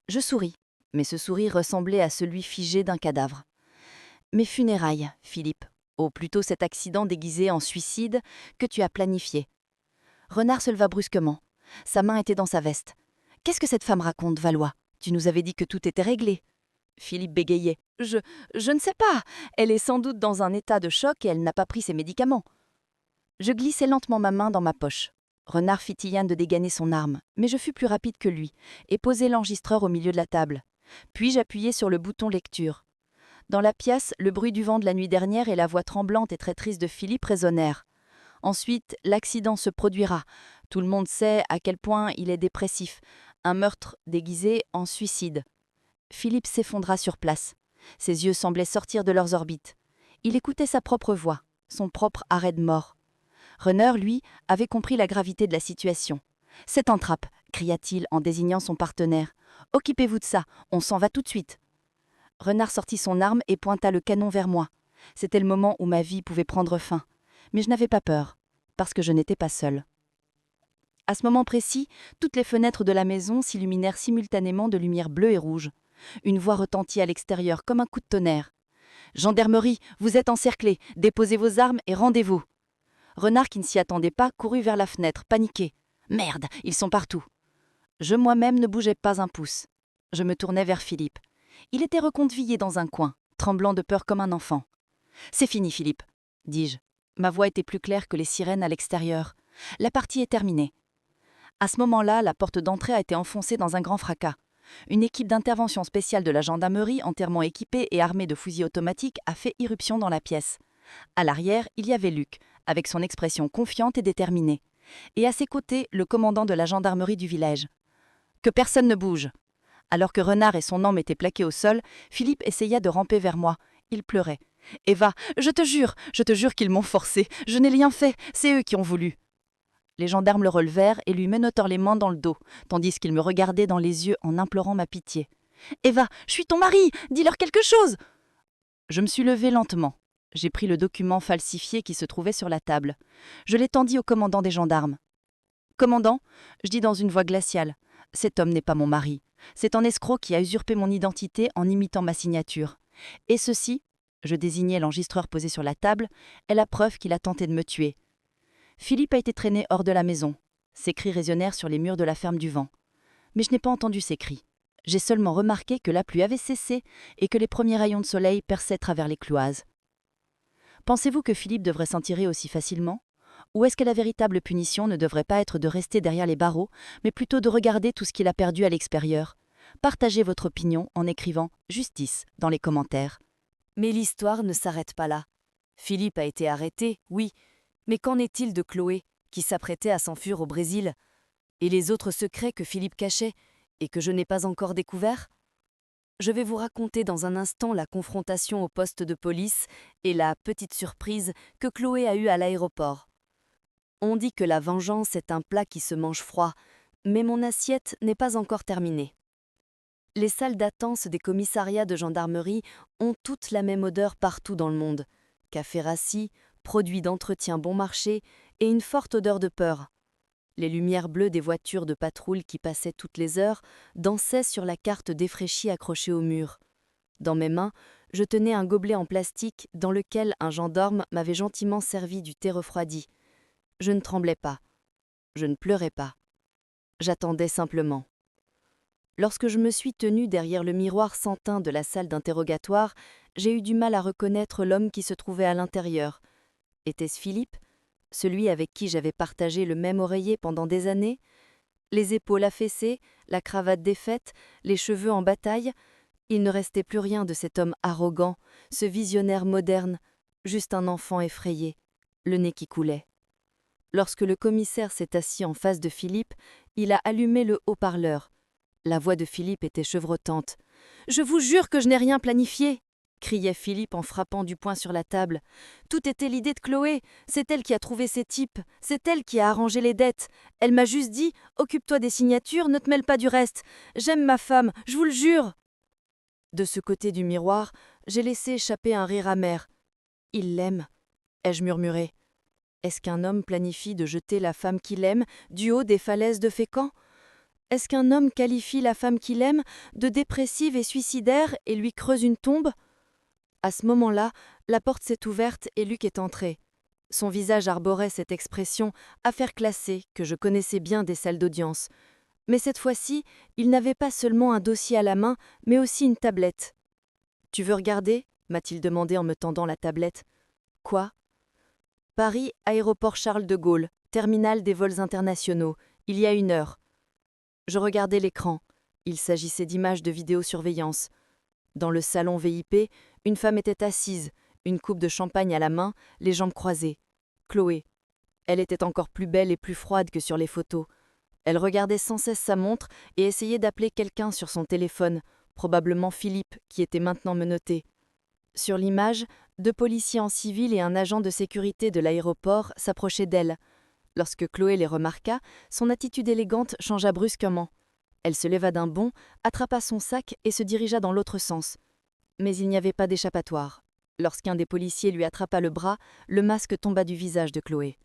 Je souris, mais ce sourire ressemblait à celui figé d'un cadavre. « Mes funérailles, Philippe, ou plutôt cet accident déguisé en suicide que tu as planifié. » Renard se leva brusquement. Sa main était dans sa veste. « Qu'est-ce que cette femme raconte, Valois? Tu nous avais dit que tout était réglé. » Philippe bégayait. « Je ne sais pas. Elle est sans doute dans un état de choc et elle n'a pas pris ses médicaments. » Je glissai lentement ma main dans ma poche. Renard fit Yann de dégainer son arme, mais je fus plus rapide que lui, et posai l'enregistreur au milieu de la table. Puis j'appuyai sur le bouton lecture. Dans la pièce, le bruit du vent de la nuit dernière et la voix tremblante et très triste de Philippe résonnèrent. Ensuite, l'accident se produira. Tout le monde sait à quel point il est dépressif. Un meurtre déguisé en suicide. Philippe s'effondra sur place. Ses yeux semblaient sortir de leurs orbites. Il écoutait sa propre voix, son propre arrêt de mort. Renard, lui, avait compris la gravité de la situation. « C'est en trappe !» cria-t-il en désignant son partenaire. « Occupez-vous de ça, on s'en va tout de suite !» Renard sortit son arme et pointa le canon vers moi. C'était le moment où ma vie pouvait prendre fin. Mais je n'avais pas peur, parce que je n'étais pas seule. À ce moment précis, toutes les fenêtres de la maison s'illuminèrent simultanément de lumière bleue et rouge. Une voix retentit à l'extérieur comme un coup de tonnerre. « Gendarmerie, vous êtes encerclés, déposez vos armes et rendez-vous !» Renard, qui ne s'y attendait pas, courut vers la fenêtre, paniqué. « Merde, ils sont partout !» Je moi-même ne bougeais pas un pouce. Je me tournai vers Philippe. Il était recroquevillé dans un coin, tremblant de peur comme un enfant. « C'est fini, Philippe, dis-je. Ma voix était plus claire que les sirènes à l'extérieur. La partie est terminée. À ce moment-là, la porte d'entrée a été enfoncée dans un grand fracas. Une équipe d'intervention spéciale de la gendarmerie, entièrement équipée et armée de fusils automatiques, a fait irruption dans la pièce. À l'arrière, il y avait Luc, avec son expression confiante et déterminée. Et à ses côtés, le commandant de la gendarmerie du village. Que personne ne bouge. Alors que Renard et son homme étaient plaqués au sol, Philippe essaya de ramper vers moi. Il pleurait. « Eva, je te jure qu'ils m'ont forcé. Je n'ai rien fait, c'est eux qui ont voulu. » Les gendarmes le relevèrent et lui menottèrent les mains dans le dos, tandis qu'il me regardait dans les yeux en implorant ma pitié. « Eva, je suis ton mari, dis-leur quelque chose !» Je me suis levée lentement. J'ai pris le document falsifié qui se trouvait sur la table. Je l'étendis au commandant des gendarmes. « Commandant, je dis dans une voix glaciale, cet homme n'est pas mon mari. C'est un escroc qui a usurpé mon identité en imitant ma signature. Et ceci, je désignai l'enregistreur posé sur la table, est la preuve qu'il a tenté de me tuer. » Philippe a été traîné hors de la maison. Ses cris résonnèrent sur les murs de la ferme du vent. Mais je n'ai pas entendu ces cris. J'ai seulement remarqué que la pluie avait cessé et que les premiers rayons de soleil perçaient travers les cloisons. Pensez-vous que Philippe devrait s'en tirer aussi facilement ? Ou est-ce que la véritable punition ne devrait pas être de rester derrière les barreaux, mais plutôt de regarder tout ce qu'il a perdu à l'extérieur ? Partagez votre opinion en écrivant « Justice » dans les commentaires. Mais l'histoire ne s'arrête pas là. Philippe a été arrêté, oui, mais qu'en est-il de Chloé, qui s'apprêtait à s'enfuir au Brésil ? Et les autres secrets que Philippe cachait, et que je n'ai pas encore découverts ? Je vais vous raconter dans un instant la confrontation au poste de police et la petite surprise que Chloé a eue à l'aéroport. On dit que la vengeance est un plat qui se mange froid, mais mon assiette n'est pas encore terminée. Les salles d'attente des commissariats de gendarmerie ont toutes la même odeur partout dans le monde. Café rassis, produits d'entretien bon marché et une forte odeur de peur. Les lumières bleues des voitures de patrouille qui passaient toutes les heures dansaient sur la carte défraîchie accrochée au mur. Dans mes mains, je tenais un gobelet en plastique dans lequel un gendarme m'avait gentiment servi du thé refroidi. Je ne tremblais pas. Je ne pleurais pas. J'attendais simplement. Lorsque je me suis tenue derrière le miroir sans teint de la salle d'interrogatoire, j'ai eu du mal à reconnaître l'homme qui se trouvait à l'intérieur. Était-ce Philippe, celui avec qui j'avais partagé le même oreiller pendant des années ? Les épaules affaissées, la cravate défaite, les cheveux en bataille, il ne restait plus rien de cet homme arrogant, ce visionnaire moderne, juste un enfant effrayé, le nez qui coulait. Lorsque le commissaire s'est assis en face de Philippe, il a allumé le haut-parleur. La voix de Philippe était chevrotante. « Je vous jure que je n'ai rien planifié !» criait Philippe en frappant du poing sur la table. « Tout était l'idée de Chloé. C'est elle qui a trouvé ces types. C'est elle qui a arrangé les dettes. Elle m'a juste dit « Occupe-toi des signatures, ne te mêle pas du reste. J'aime ma femme, je vous le jure !» De ce côté du miroir, j'ai laissé échapper un rire amer. « Il l'aime », ai-je murmuré. Est-ce qu'un homme planifie de jeter la femme qu'il aime du haut des falaises de Fécamp ? Est-ce qu'un homme qualifie la femme qu'il aime de dépressive et suicidaire et lui creuse une tombe ? À ce moment-là, la porte s'est ouverte et Luc est entré. Son visage arborait cette expression « affaire classée » que je connaissais bien des salles d'audience. Mais cette fois-ci, il n'avait pas seulement un dossier à la main, mais aussi une tablette. « Tu veux regarder ?» m'a-t-il demandé en me tendant la tablette. « Quoi ?» « Paris, aéroport Charles de Gaulle, terminal des vols internationaux, il y a 1 heure. » Je regardais l'écran. Il s'agissait d'images de vidéosurveillance. Dans le salon VIP, une femme était assise, une coupe de champagne à la main, les jambes croisées. Chloé. Elle était encore plus belle et plus froide que sur les photos. Elle regardait sans cesse sa montre et essayait d'appeler quelqu'un sur son téléphone, probablement Philippe, qui était maintenant menotté. Sur l'image, 2 policiers en civil et un agent de sécurité de l'aéroport s'approchaient d'elle. Lorsque Chloé les remarqua, son attitude élégante changea brusquement. Elle se leva d'un bond, attrapa son sac et se dirigea dans l'autre sens. Mais il n'y avait pas d'échappatoire. Lorsqu'un des policiers lui attrapa le bras, le masque tomba du visage de Chloé.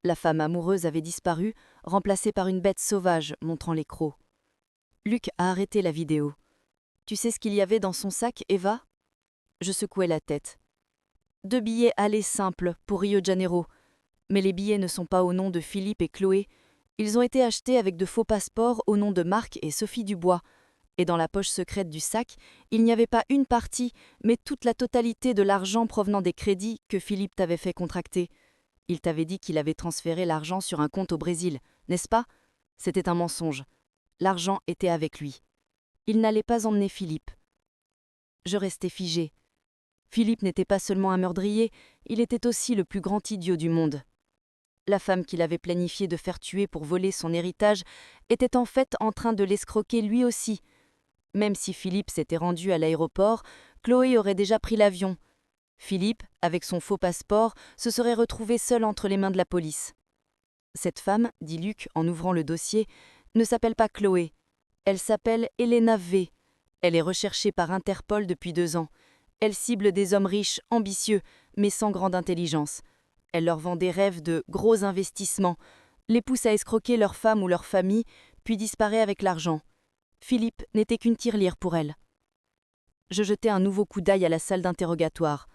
La femme amoureuse avait disparu, remplacée par une bête sauvage montrant les crocs. Luc a arrêté la vidéo. « Tu sais ce qu'il y avait dans son sac, Eva ?» Je secouai la tête. 2 billets aller simples pour Rio de Janeiro. Mais les billets ne sont pas au nom de Philippe et Chloé. Ils ont été achetés avec de faux passeports au nom de Marc et Sophie Dubois. Et dans la poche secrète du sac, il n'y avait pas une partie, mais toute la totalité de l'argent provenant des crédits que Philippe t'avait fait contracter. Il t'avait dit qu'il avait transféré l'argent sur un compte au Brésil, n'est-ce pas? C'était un mensonge. L'argent était avec lui. Il n'allait pas emmener Philippe. Je restais figée. Philippe n'était pas seulement un meurtrier, il était aussi le plus grand idiot du monde. La femme qu'il avait planifié de faire tuer pour voler son héritage était en fait en train de l'escroquer lui aussi. Même si Philippe s'était rendu à l'aéroport, Chloé aurait déjà pris l'avion. Philippe, avec son faux passeport, se serait retrouvé seul entre les mains de la police. Cette femme, dit Luc en ouvrant le dossier, ne s'appelle pas Chloé. Elle s'appelle Elena V. Elle est recherchée par Interpol depuis 2 ans. Elle cible des hommes riches, ambitieux, mais sans grande intelligence. Elle leur vend des rêves de gros investissements, les pousse à escroquer leur femme ou leur famille, puis disparaît avec l'argent. Philippe n'était qu'une tirelire pour elle. Je jetai un nouveau coup d'œil à la salle d'interrogatoire.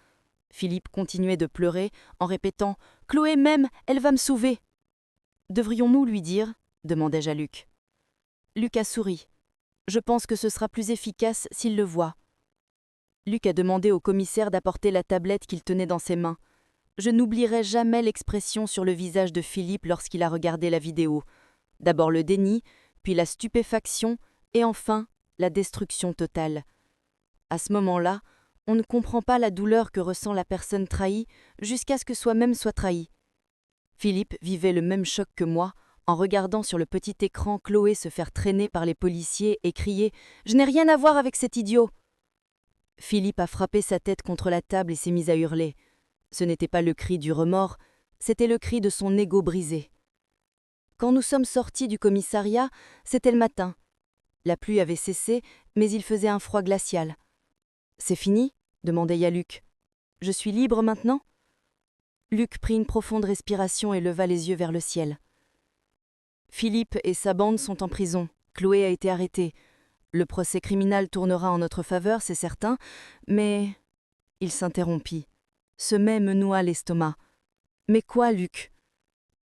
Philippe continuait de pleurer en répétant « Chloé m'aime, elle va me sauver !» « Devrions-nous lui dire ?» demandai-je à Luc. Luc a souri. « Je pense que ce sera plus efficace s'il le voit. » Luc a demandé au commissaire d'apporter la tablette qu'il tenait dans ses mains. Je n'oublierai jamais l'expression sur le visage de Philippe lorsqu'il a regardé la vidéo. D'abord le déni, puis la stupéfaction, et enfin la destruction totale. À ce moment-là, on ne comprend pas la douleur que ressent la personne trahie jusqu'à ce que soi-même soit trahi. Philippe vivait le même choc que moi en regardant sur le petit écran Chloé se faire traîner par les policiers et crier « Je n'ai rien à voir avec cet idiot !» Philippe a frappé sa tête contre la table et s'est mis à hurler. Ce n'était pas le cri du remords, c'était le cri de son ego brisé. Quand nous sommes sortis du commissariat, c'était le matin. La pluie avait cessé, mais il faisait un froid glacial. « C'est fini ?» demandai-je à Luc. « Je suis libre maintenant ?» Luc prit une profonde respiration et leva les yeux vers le ciel. Philippe et sa bande sont en prison. Chloé a été arrêtée. Le procès criminel tournera en notre faveur, c'est certain, mais... Il s'interrompit. Ce mets me noua l'estomac. Mais quoi, Luc?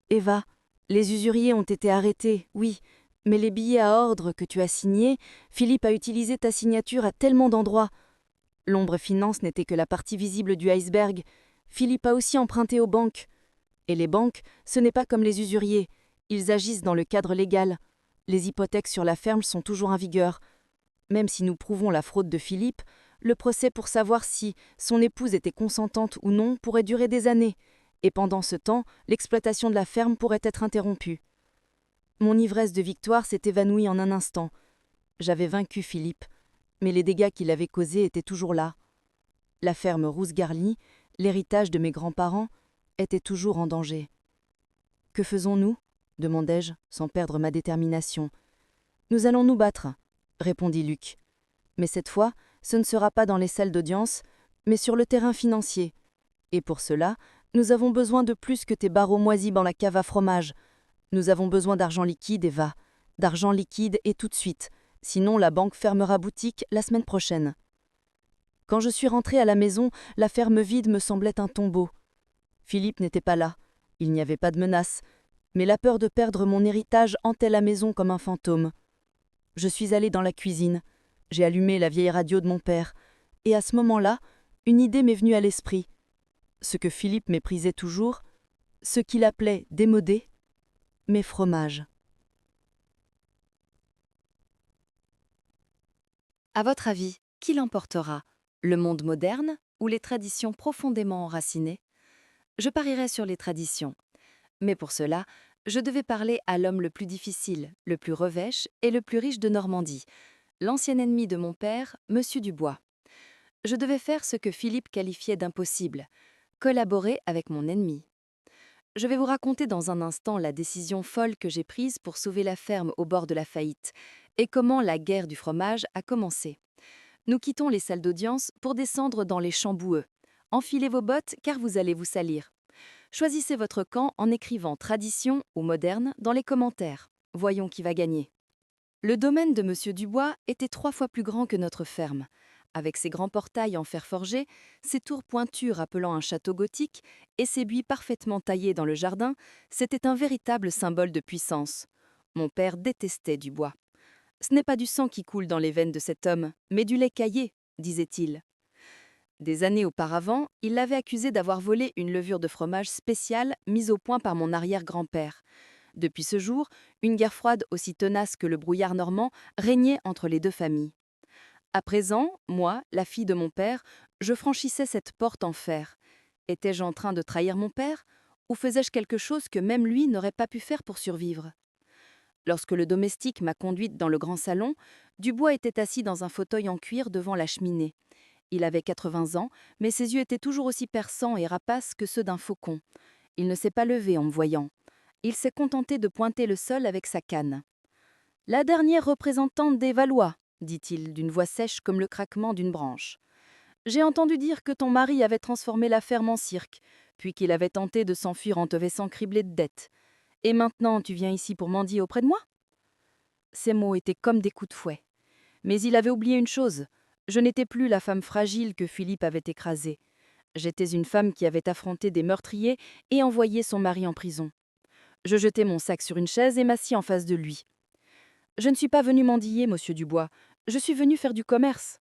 Eva, les usuriers ont été arrêtés, oui, mais les billets à ordre que tu as signés, Philippe a utilisé ta signature à tellement d'endroits. L'ombre finance n'était que la partie visible du iceberg. Philippe a aussi emprunté aux banques. Et les banques, ce n'est pas comme les usuriers. Ils agissent dans le cadre légal. Les hypothèques sur la ferme sont toujours en vigueur. Même si nous prouvons la fraude de Philippe, le procès pour savoir si son épouse était consentante ou non pourrait durer des années. Et pendant ce temps, l'exploitation de la ferme pourrait être interrompue. Mon ivresse de victoire s'est évanouie en un instant. J'avais vaincu Philippe, mais les dégâts qu'il avait causés étaient toujours là. La ferme Rousse-Garly, l'héritage de mes grands-parents, était toujours en danger. « Que faisons-nous » demandai-je, sans perdre ma détermination. « Nous allons nous battre » répondit Luc. « Mais cette fois, ce ne sera pas dans les salles d'audience, mais sur le terrain financier. Et pour cela, nous avons besoin de plus que tes barreaux moisis dans la cave à fromage. Nous avons besoin d'argent liquide, Eva. D'argent liquide et tout de suite. Sinon, la banque fermera boutique la semaine prochaine. » Quand je suis rentrée à la maison, la ferme vide me semblait un tombeau. Philippe n'était pas là. Il n'y avait pas de menace. Mais la peur de perdre mon héritage hantait la maison comme un fantôme. Je suis allée dans la cuisine. J'ai allumé la vieille radio de mon père. Et à ce moment-là, une idée m'est venue à l'esprit. Ce que Philippe méprisait toujours, ce qu'il appelait démodé, mes fromages. À votre avis, qui l'emportera? Le monde moderne ou les traditions profondément enracinées? Je parierais sur les traditions. Mais pour cela, je devais parler à l'homme le plus difficile, le plus revêche et le plus riche de Normandie, l'ancien ennemi de mon père, Monsieur Dubois. Je devais faire ce que Philippe qualifiait d'impossible, collaborer avec mon ennemi. Je vais vous raconter dans un instant la décision folle que j'ai prise pour sauver la ferme au bord de la faillite et comment la guerre du fromage a commencé. Nous quittons les salles d'audience pour descendre dans les champs boueux. Enfilez vos bottes car vous allez vous salir. Choisissez votre camp en écrivant tradition ou moderne dans les commentaires. Voyons qui va gagner. Le domaine de Monsieur Dubois était 3 fois plus grand que notre ferme. avec ses grands portails en fer forgé, ses tours pointues rappelant un château gothique et ses buis parfaitement taillés dans le jardin, c'était un véritable symbole de puissance. Mon père détestait Dubois. Ce n'est pas du sang qui coule dans les veines de cet homme, mais du lait caillé, disait-il. Des années auparavant, il l'avait accusé d'avoir volé une levure de fromage spéciale mise au point par mon arrière-grand-père. Depuis ce jour, une guerre froide aussi tenace que le brouillard normand régnait entre les deux familles. À présent, moi, la fille de mon père, je franchissais cette porte en fer. Étais-je en train de trahir mon père, ou faisais-je quelque chose que même lui n'aurait pas pu faire pour survivre? Lorsque le domestique m'a conduite dans le grand salon, Dubois était assis dans un fauteuil en cuir devant la cheminée. Il avait 80 ans, mais ses yeux étaient toujours aussi perçants et rapaces que ceux d'un faucon. Il ne s'est pas levé en me voyant. Il s'est contenté de pointer le sol avec sa canne. « La dernière représentante des Valois », dit-il d'une voix sèche comme le craquement d'une branche. « J'ai entendu dire que ton mari avait transformé la ferme en cirque, puis qu'il avait tenté de s'enfuir en te laissant criblé de dettes. Et maintenant tu viens ici pour mendier auprès de moi ?» Ces mots étaient comme des coups de fouet. Mais il avait oublié une chose. Je n'étais plus la femme fragile que Philippe avait écrasée. J'étais une femme qui avait affronté des meurtriers et envoyé son mari en prison. Je jetai mon sac sur une chaise et m'assis en face de lui. « Je ne suis pas venu mendier, monsieur Dubois. Je suis venu faire du commerce. »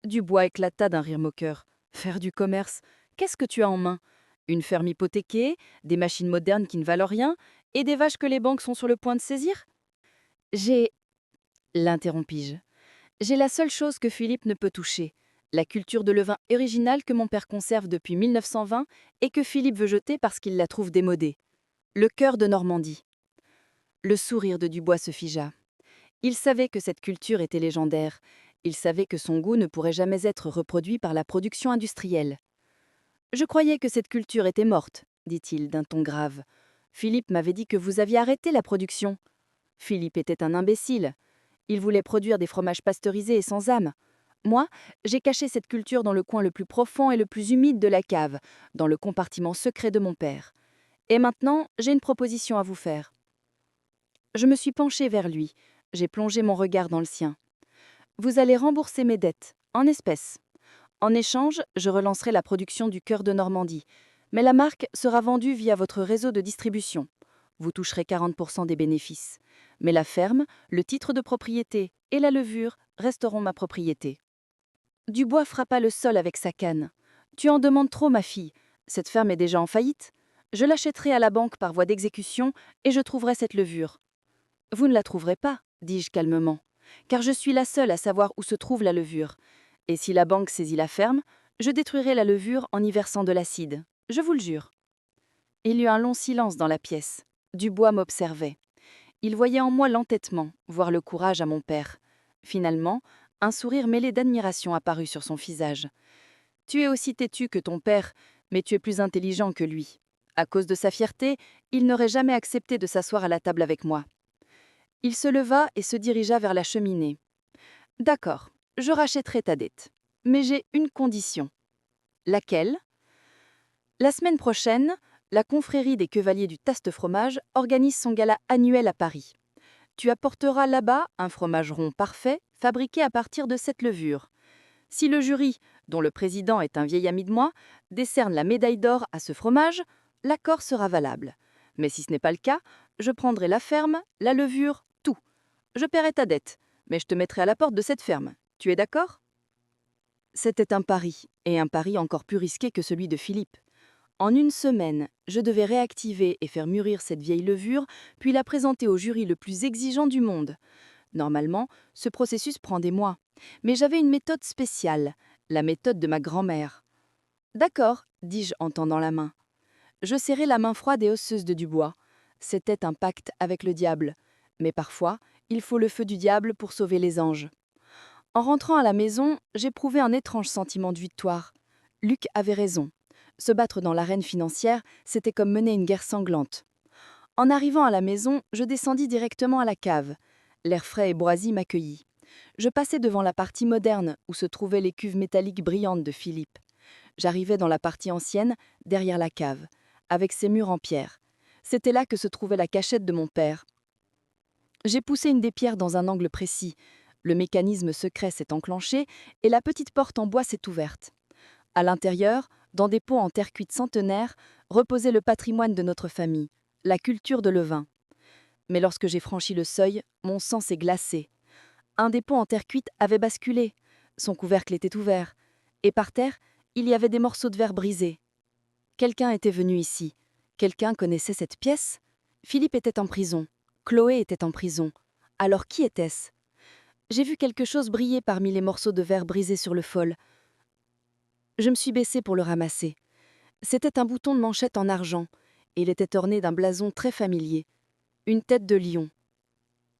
Dubois éclata d'un rire moqueur. « Faire du commerce? Qu'est-ce que tu as en main? Une ferme hypothéquée, des machines modernes qui ne valent rien, et des vaches que les banques sont sur le point de saisir? » J'ai... L'interrompis-je. J'ai la seule chose que Philippe ne peut toucher, la culture de levain originale que mon père conserve depuis 1920 et que Philippe veut jeter parce qu'il la trouve démodée. Le cœur de Normandie. Le sourire de Dubois se figea. Il savait que cette culture était légendaire. Il savait que son goût ne pourrait jamais être reproduit par la production industrielle. « Je croyais que cette culture était morte, » dit-il d'un ton grave. « Philippe m'avait dit que vous aviez arrêté la production. » Philippe était un imbécile. Il voulait produire des fromages pasteurisés et sans âme. Moi, j'ai caché cette culture dans le coin le plus profond et le plus humide de la cave, dans le compartiment secret de mon père. Et maintenant, j'ai une proposition à vous faire. Je me suis penchée vers lui. J'ai plongé mon regard dans le sien. Vous allez rembourser mes dettes, en espèces. En échange, je relancerai la production du cœur de Normandie. Mais la marque sera vendue via votre réseau de distribution. Vous toucherez 40% des bénéfices. Mais la ferme, le titre de propriété et la levure resteront ma propriété. Dubois frappa le sol avec sa canne. « Tu en demandes trop, ma fille. Cette ferme est déjà en faillite. Je l'achèterai à la banque par voie d'exécution et je trouverai cette levure. » « Vous ne la trouverez pas, dis-je calmement, car je suis la seule à savoir où se trouve la levure. Et si la banque saisit la ferme, je détruirai la levure en y versant de l'acide. Je vous le jure. » Il y eut un long silence dans la pièce. Dubois m'observait. Il voyait en moi l'entêtement, voire le courage à mon père. Finalement, un sourire mêlé d'admiration apparut sur son visage. « Tu es aussi têtu que ton père, mais tu es plus intelligent que lui. À cause de sa fierté, il n'aurait jamais accepté de s'asseoir à la table avec moi. » Il se leva et se dirigea vers la cheminée. « D'accord, je rachèterai ta dette. Mais j'ai une condition. » « Laquelle ? » « La semaine prochaine, la confrérie des Chevaliers du Taste-Fromage organise son gala annuel à Paris. Tu apporteras là-bas un fromage rond parfait, fabriqué à partir de cette levure. Si le jury, dont le président est un vieil ami de moi, décerne la médaille d'or à ce fromage, l'accord sera valable. Mais si ce n'est pas le cas, je prendrai la ferme, la levure, tout. Je paierai ta dette, mais je te mettrai à la porte de cette ferme. Tu es d'accord ? C'était un pari, et un pari encore plus risqué que celui de Philippe. En une semaine, je devais réactiver et faire mûrir cette vieille levure, puis la présenter au jury le plus exigeant du monde. Normalement, ce processus prend des mois. Mais j'avais une méthode spéciale, la méthode de ma grand-mère. « D'accord, » dis-je en tendant la main. Je serrai la main froide et osseuse de Dubois. C'était un pacte avec le diable. Mais parfois, il faut le feu du diable pour sauver les anges. En rentrant à la maison, j'éprouvais un étrange sentiment de victoire. Luc avait raison. Se battre dans l'arène financière, c'était comme mener une guerre sanglante. En arrivant à la maison, je descendis directement à la cave. L'air frais et boisi m'accueillit. Je passai devant la partie moderne où se trouvaient les cuves métalliques brillantes de Philippe. J'arrivais dans la partie ancienne, derrière la cave, avec ses murs en pierre. C'était là que se trouvait la cachette de mon père. J'ai poussé une des pierres dans un angle précis. Le mécanisme secret s'est enclenché et la petite porte en bois s'est ouverte. À l'intérieur, dans des pots en terre cuite centenaire, reposait le patrimoine de notre famille, la culture de Levain. Mais lorsque j'ai franchi le seuil, mon sang s'est glacé. Un des pots en terre cuite avait basculé, son couvercle était ouvert, et par terre, il y avait des morceaux de verre brisés. Quelqu'un était venu ici. Quelqu'un connaissait cette pièce. Philippe était en prison. Chloé était en prison. Alors qui était-ce? J'ai vu quelque chose briller parmi les morceaux de verre brisés sur le fol. Je me suis baissée pour le ramasser. C'était un bouton de manchette en argent, et il était orné d'un blason très familier. Une tête de lion.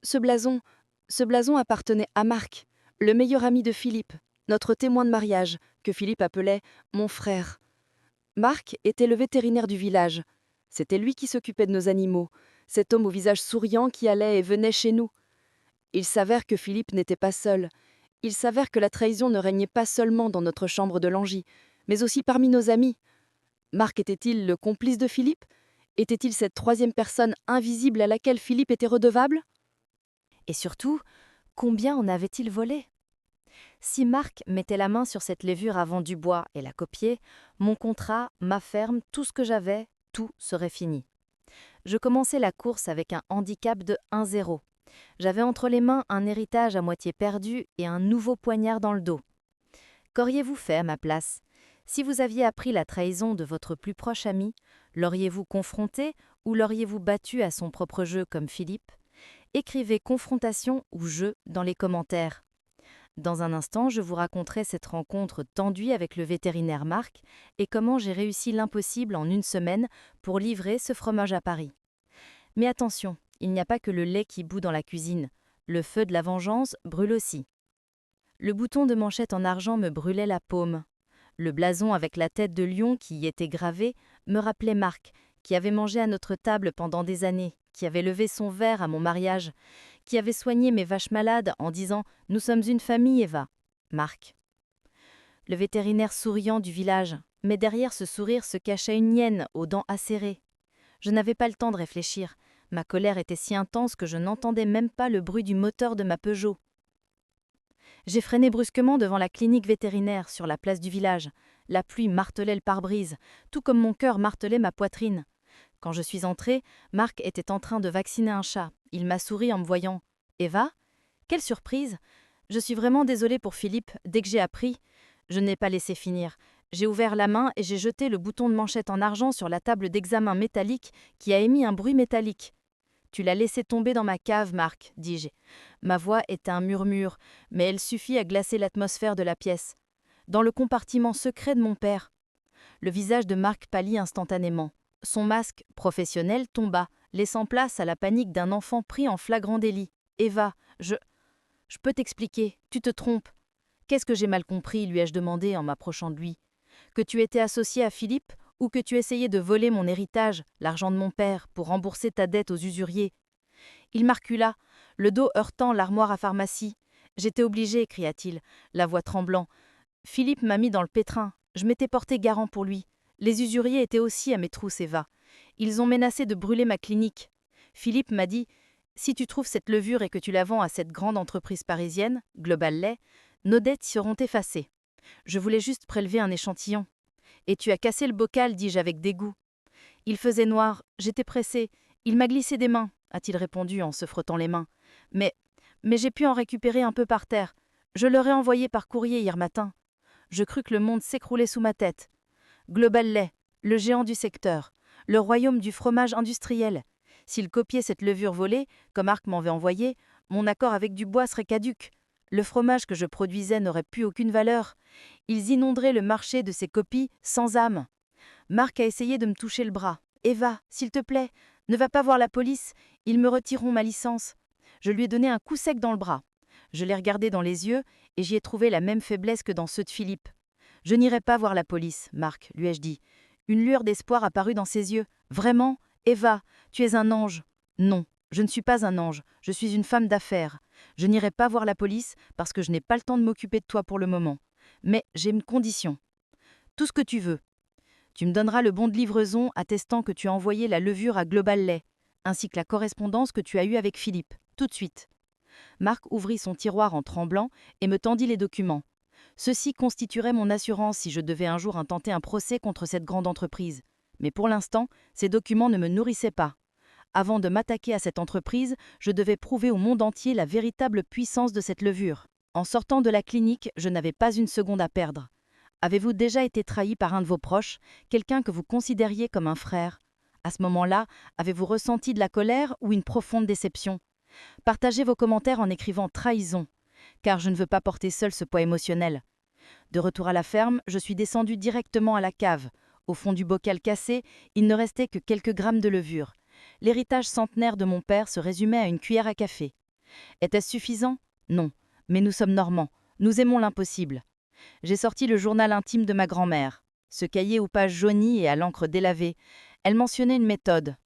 Ce blason appartenait à Marc, le meilleur ami de Philippe, notre témoin de mariage, que Philippe appelait « mon frère ». Marc était le vétérinaire du village. C'était lui qui s'occupait de nos animaux, cet homme au visage souriant qui allait et venait chez nous. Il s'avère que Philippe n'était pas seul. Il s'avère que la trahison ne régnait pas seulement dans notre chambre de logis, mais aussi parmi nos amis. Marc était-il le complice de Philippe? Était-il cette troisième personne invisible à laquelle Philippe était redevable? Et surtout, combien en avait-il volé? Si Marc mettait la main sur cette levure avant Dubois et la copiait, mon contrat, ma ferme, tout ce que j'avais, tout serait fini. Je commençais la course avec un handicap de 1-0. J'avais entre les mains un héritage à moitié perdu et un nouveau poignard dans le dos. Qu'auriez-vous fait à ma place? Si vous aviez appris la trahison de votre plus proche ami, l'auriez-vous confronté ou l'auriez-vous battu à son propre jeu comme Philippe? Écrivez confrontation ou jeu dans les commentaires. Dans un instant, je vous raconterai cette rencontre tendue avec le vétérinaire Marc et comment j'ai réussi l'impossible en 1 semaine pour livrer ce fromage à Paris. Mais attention, il n'y a pas que le lait qui bout dans la cuisine. Le feu de la vengeance brûle aussi. Le bouton de manchette en argent me brûlait la paume. Le blason avec la tête de lion qui y était gravé me rappelait Marc, qui avait mangé à notre table pendant des années, qui avait levé son verre à mon mariage, qui avait soigné mes vaches malades en disant « Nous sommes une famille, Eva ». Marc. Le vétérinaire souriant du village, mais derrière ce sourire se cachait une hyène aux dents acérées. Je n'avais pas le temps de réfléchir. Ma colère était si intense que je n'entendais même pas le bruit du moteur de ma Peugeot. J'ai freiné brusquement devant la clinique vétérinaire sur la place du village. La pluie martelait le pare-brise, tout comme mon cœur martelait ma poitrine. Quand je suis entrée, Marc était en train de vacciner un chat. Il m'a souri en me voyant. « Eva ? Quelle surprise ! Je suis vraiment désolée pour Philippe. Dès que j'ai appris, je n'ai pas laissé finir. J'ai ouvert la main et j'ai jeté le bouton de manchette en argent sur la table d'examen métallique qui a émis un bruit métallique. « Tu l'as laissé tomber dans ma cave, Marc, dis-je. Ma voix était un murmure, mais elle suffit à glacer l'atmosphère de la pièce. Dans le compartiment secret de mon père. Le visage de Marc pâlit instantanément. Son masque professionnel tomba, laissant place à la panique d'un enfant pris en flagrant délit. « Eva, je peux t'expliquer, tu te trompes. »« Qu'est-ce que j'ai mal compris ?» lui ai-je demandé en m'approchant de lui. « Que tu étais associé à Philippe ou que tu essayais de voler mon héritage, l'argent de mon père, pour rembourser ta dette aux usuriers. » Il m'arcula, le dos heurtant l'armoire à pharmacie. « J'étais obligé, cria-t-il, la voix tremblant. Philippe m'a mis dans le pétrin. Je m'étais porté garant pour lui. Les usuriers étaient aussi à mes trousses, Eva. Ils ont menacé de brûler ma clinique. Philippe m'a dit « Si tu trouves cette levure et que tu la vends à cette grande entreprise parisienne, Global Lait, nos dettes seront effacées. Je voulais juste prélever un échantillon. » « Et tu as cassé le bocal, dis-je avec dégoût. Il faisait noir, j'étais pressé. Il m'a glissé des mains, a-t-il répondu en se frottant les mains. Mais j'ai pu en récupérer un peu par terre. Je leur ai envoyé par courrier hier matin. Je crus que le monde s'écroulait sous ma tête. Global Lait, le géant du secteur, le royaume du fromage industriel. S'il copiait cette levure volée, comme Marc m'avait envoyé, mon accord avec Dubois serait caduc. Le fromage que je produisais n'aurait plus aucune valeur. Ils inonderaient le marché de ces copies sans âme. Marc a essayé de me toucher le bras. « Eva, s'il te plaît, ne va pas voir la police, ils me retireront ma licence. » Je lui ai donné un coup sec dans le bras. Je l'ai regardé dans les yeux et j'y ai trouvé la même faiblesse que dans ceux de Philippe. « Je n'irai pas voir la police, Marc, lui ai-je dit. Une lueur d'espoir apparut dans ses yeux. « Vraiment, Eva, tu es un ange. » « Non, je ne suis pas un ange, je suis une femme d'affaires. Je n'irai pas voir la police parce que je n'ai pas le temps de m'occuper de toi pour le moment. Mais j'ai une condition. Tout ce que tu veux. Tu me donneras le bon de livraison attestant que tu as envoyé la levure à Global Lait, ainsi que la correspondance que tu as eue avec Philippe, tout de suite. Marc ouvrit son tiroir en tremblant et me tendit les documents. Ceux-ci constitueraient mon assurance si je devais un jour intenter un procès contre cette grande entreprise. Mais pour l'instant, ces documents ne me nourrissaient pas. Avant de m'attaquer à cette entreprise, je devais prouver au monde entier la véritable puissance de cette levure. En sortant de la clinique, je n'avais pas une seconde à perdre. Avez-vous déjà été trahi par un de vos proches, quelqu'un que vous considériez comme un frère? À ce moment-là, avez-vous ressenti de la colère ou une profonde déception? Partagez vos commentaires en écrivant trahison, car je ne veux pas porter seul ce poids émotionnel. De retour à la ferme, je suis descendu directement à la cave. Au fond du bocal cassé, il ne restait que quelques grammes de levure. L'héritage centenaire de mon père se résumait à une cuillère à café. Était-ce suffisant? Non, mais nous sommes normands, nous aimons l'impossible. J'ai sorti le journal intime de ma grand-mère. Ce cahier aux pages jaunies et à l'encre délavée. Elle mentionnait une méthode.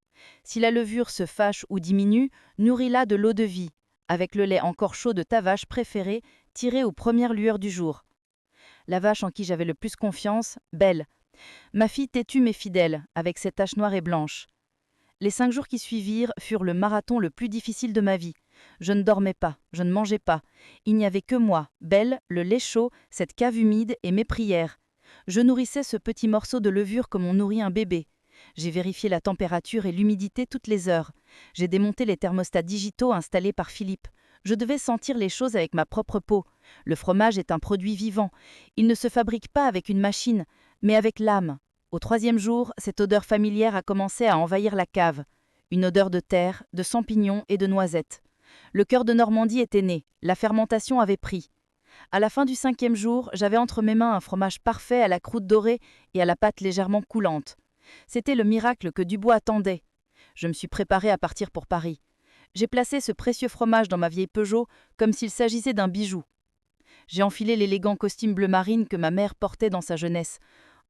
Si la levure se fâche ou diminue, nourris-la de l'eau de vie, avec le lait encore chaud de ta vache préférée, tiré aux premières lueurs du jour. La vache en qui j'avais le plus confiance, Belle. Ma fille têtue mais fidèle, avec ses taches noires et blanches. Les 5 jours qui suivirent furent le marathon le plus difficile de ma vie. Je ne dormais pas, je ne mangeais pas. Il n'y avait que moi, Belle, le lait chaud, cette cave humide et mes prières. Je nourrissais ce petit morceau de levure comme on nourrit un bébé. J'ai vérifié la température et l'humidité toutes les heures. J'ai démonté les thermostats digitaux installés par Philippe. Je devais sentir les choses avec ma propre peau. Le fromage est un produit vivant. Il ne se fabrique pas avec une machine, mais avec l'âme. Au 3e jour, cette odeur familière a commencé à envahir la cave. Une odeur de terre, de champignons et de noisettes. Le cœur de Normandie était né, la fermentation avait pris. À la fin du 5e jour, j'avais entre mes mains un fromage parfait à la croûte dorée et à la pâte légèrement coulante. C'était le miracle que Dubois attendait. Je me suis préparé à partir pour Paris. J'ai placé ce précieux fromage dans ma vieille Peugeot comme s'il s'agissait d'un bijou. J'ai enfilé l'élégant costume bleu marine que ma mère portait dans sa jeunesse.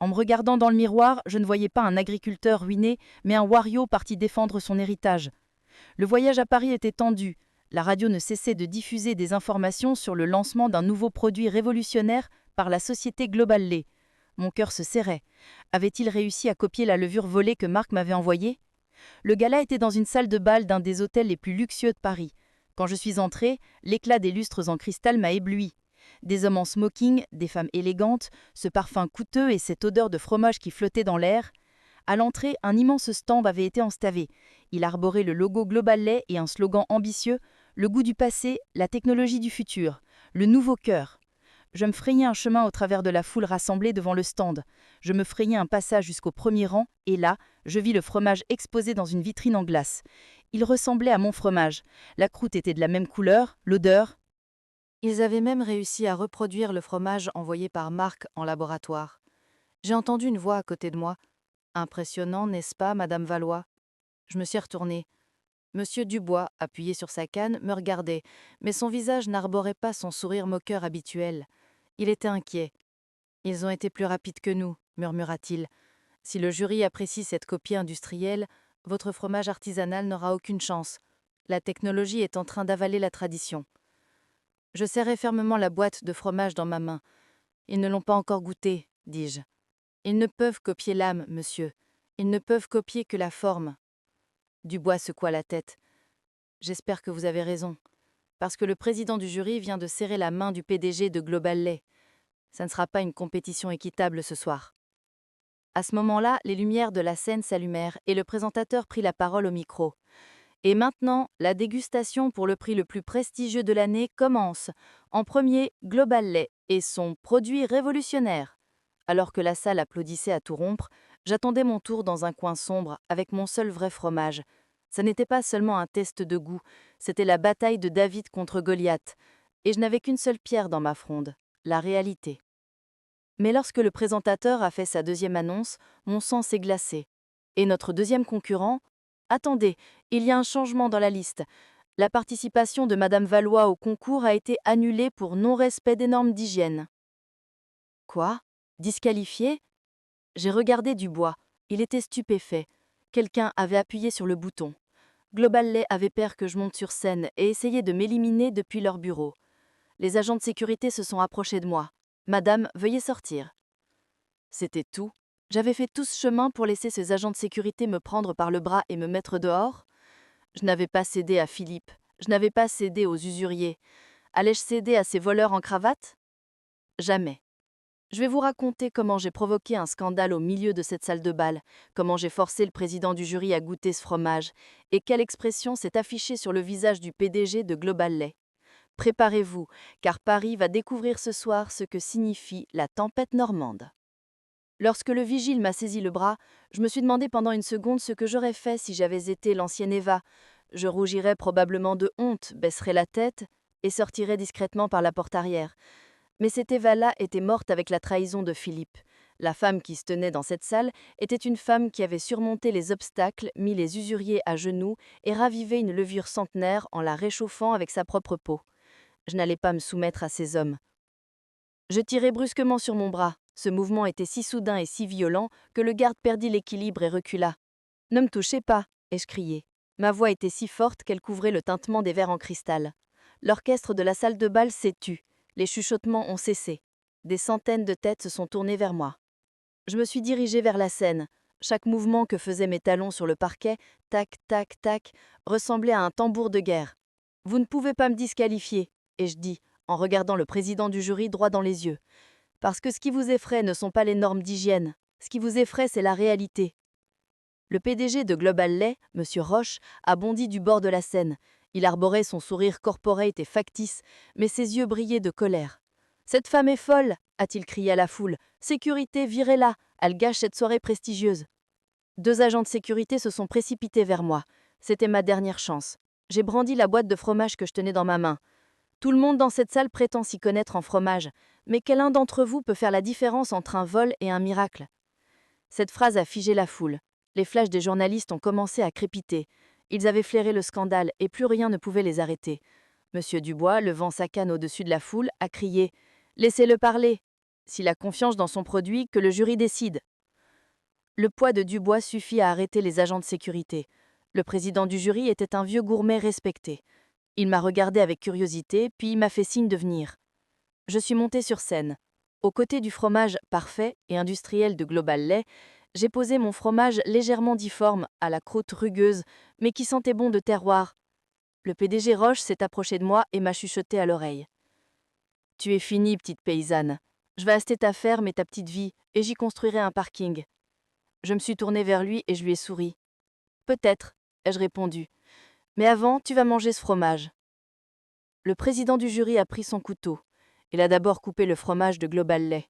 En me regardant dans le miroir, je ne voyais pas un agriculteur ruiné, mais un wario parti défendre son héritage. Le voyage à Paris était tendu. La radio ne cessait de diffuser des informations sur le lancement d'un nouveau produit révolutionnaire par la société Global Lait. Mon cœur se serrait. Avait-il réussi à copier la levure volée que Marc m'avait envoyée? Le gala était dans une salle de bal d'un des hôtels les plus luxueux de Paris. Quand je suis entrée, l'éclat des lustres en cristal m'a ébloui. Des hommes en smoking, des femmes élégantes, ce parfum coûteux et cette odeur de fromage qui flottait dans l'air. À l'entrée, un immense stand avait été enstavé. Il arborait le logo Global Lait et un slogan ambitieux: le goût du passé, la technologie du futur, le nouveau cœur. Je me frayais un chemin au travers de la foule rassemblée devant le stand. Je me frayais un passage jusqu'au premier rang, et là, je vis le fromage exposé dans une vitrine en glace. Il ressemblait à mon fromage. La croûte était de la même couleur, l'odeur. Ils avaient même réussi à reproduire le fromage envoyé par Marc en laboratoire. J'ai entendu une voix à côté de moi. Impressionnant, n'est-ce pas, Madame Valois? Je me suis retournée. Monsieur Dubois, appuyé sur sa canne, me regardait, mais son visage n'arborait pas son sourire moqueur habituel. Il était inquiet. Ils ont été plus rapides que nous, murmura-t-il. Si le jury apprécie cette copie industrielle, votre fromage artisanal n'aura aucune chance. La technologie est en train d'avaler la tradition. Je serrai fermement la boîte de fromage dans ma main. Ils ne l'ont pas encore goûté, dis-je. Ils ne peuvent copier l'âme, monsieur. Ils ne peuvent copier que la forme. Dubois secoua la tête. J'espère que vous avez raison. Parce que le président du jury vient de serrer la main du PDG de Global Lait. Ça ne sera pas une compétition équitable ce soir. À ce moment-là, les lumières de la scène s'allumèrent et le présentateur prit la parole au micro. Et maintenant, la dégustation pour le prix le plus prestigieux de l'année commence. En premier, Global Lait et son produit révolutionnaire. Alors que la salle applaudissait à tout rompre, j'attendais mon tour dans un coin sombre avec mon seul vrai fromage. Ça n'était pas seulement un test de goût, c'était la bataille de David contre Goliath. Et je n'avais qu'une seule pierre dans ma fronde, la réalité. Mais lorsque le présentateur a fait sa deuxième annonce, mon sang s'est glacé. Et notre deuxième concurrent... Attendez, il y a un changement dans la liste. La participation de Madame Valois au concours a été annulée pour non-respect des normes d'hygiène. Quoi? Disqualifié? J'ai regardé Dubois. Il était stupéfait. Quelqu'un avait appuyé sur le bouton. Global Lait avait peur que je monte sur scène et essayait de m'éliminer depuis leur bureau. Les agents de sécurité se sont approchés de moi. Madame, veuillez sortir. C'était tout. J'avais fait tout ce chemin pour laisser ces agents de sécurité me prendre par le bras et me mettre dehors. Je n'avais pas cédé à Philippe. Je n'avais pas cédé aux usuriers. Allais-je céder à ces voleurs en cravate? Jamais. Je vais vous raconter comment j'ai provoqué un scandale au milieu de cette salle de bal, comment j'ai forcé le président du jury à goûter ce fromage, et quelle expression s'est affichée sur le visage du PDG de Global Lait. Préparez-vous, car Paris va découvrir ce soir ce que signifie la tempête normande. Lorsque le vigile m'a saisi le bras, je me suis demandé pendant une seconde ce que j'aurais fait si j'avais été l'ancienne Eva. Je rougirais probablement de honte, baisserais la tête et sortirais discrètement par la porte arrière. Mais cette Eva-là était morte avec la trahison de Philippe. La femme qui se tenait dans cette salle était une femme qui avait surmonté les obstacles, mis les usuriers à genoux et ravivé une levure centenaire en la réchauffant avec sa propre peau. Je n'allais pas me soumettre à ces hommes. Je tirai brusquement sur mon bras. Ce mouvement était si soudain et si violent que le garde perdit l'équilibre et recula. « Ne me touchez pas !» ai-je crié. Ma voix était si forte qu'elle couvrait le tintement des verres en cristal. L'orchestre de la salle de bal s'est tu. Les chuchotements ont cessé. Des centaines de têtes se sont tournées vers moi. Je me suis dirigée vers la scène. Chaque mouvement que faisaient mes talons sur le parquet, tac, tac, tac, ressemblait à un tambour de guerre. « Vous ne pouvez pas me disqualifier !» ai-je dit, en regardant le président du jury droit dans les yeux. Parce que ce qui vous effraie ne sont pas les normes d'hygiène. Ce qui vous effraie, c'est la réalité. Le PDG de Global Lait, M. Roche, a bondi du bord de la scène. Il arborait son sourire corporate et factice, mais ses yeux brillaient de colère. « Cette femme est folle !» a-t-il crié à la foule. « Sécurité, virez-la! Elle gâche cette soirée prestigieuse !» 2 agents de sécurité se sont précipités vers moi. C'était ma dernière chance. J'ai brandi la boîte de fromage que je tenais dans ma main. Tout le monde dans cette salle prétend s'y connaître en fromage, mais quel un d'entre vous peut faire la différence entre un vol et un miracle? Cette phrase a figé la foule. Les flashs des journalistes ont commencé à crépiter. Ils avaient flairé le scandale et plus rien ne pouvait les arrêter. Monsieur Dubois, levant sa canne au-dessus de la foule, a crié « Laissez-le parler ! S'il a confiance dans son produit, que le jury décide !» Le poids de Dubois suffit à arrêter les agents de sécurité. Le président du jury était un vieux gourmet respecté. Il m'a regardé avec curiosité, puis il m'a fait signe de venir. Je suis montée sur scène. Aux côtés du fromage parfait et industriel de Global Lait, j'ai posé mon fromage légèrement difforme, à la croûte rugueuse, mais qui sentait bon de terroir. Le PDG Roche s'est approché de moi et m'a chuchoté à l'oreille. « Tu es finie, petite paysanne. Je vais acheter ta ferme et ta petite vie, et j'y construirai un parking. » Je me suis tournée vers lui et je lui ai souri. « Peut-être, » ai-je répondu. « Mais avant, tu vas manger ce fromage. » Le président du jury a pris son couteau. Il a d'abord coupé le fromage de Global Lait.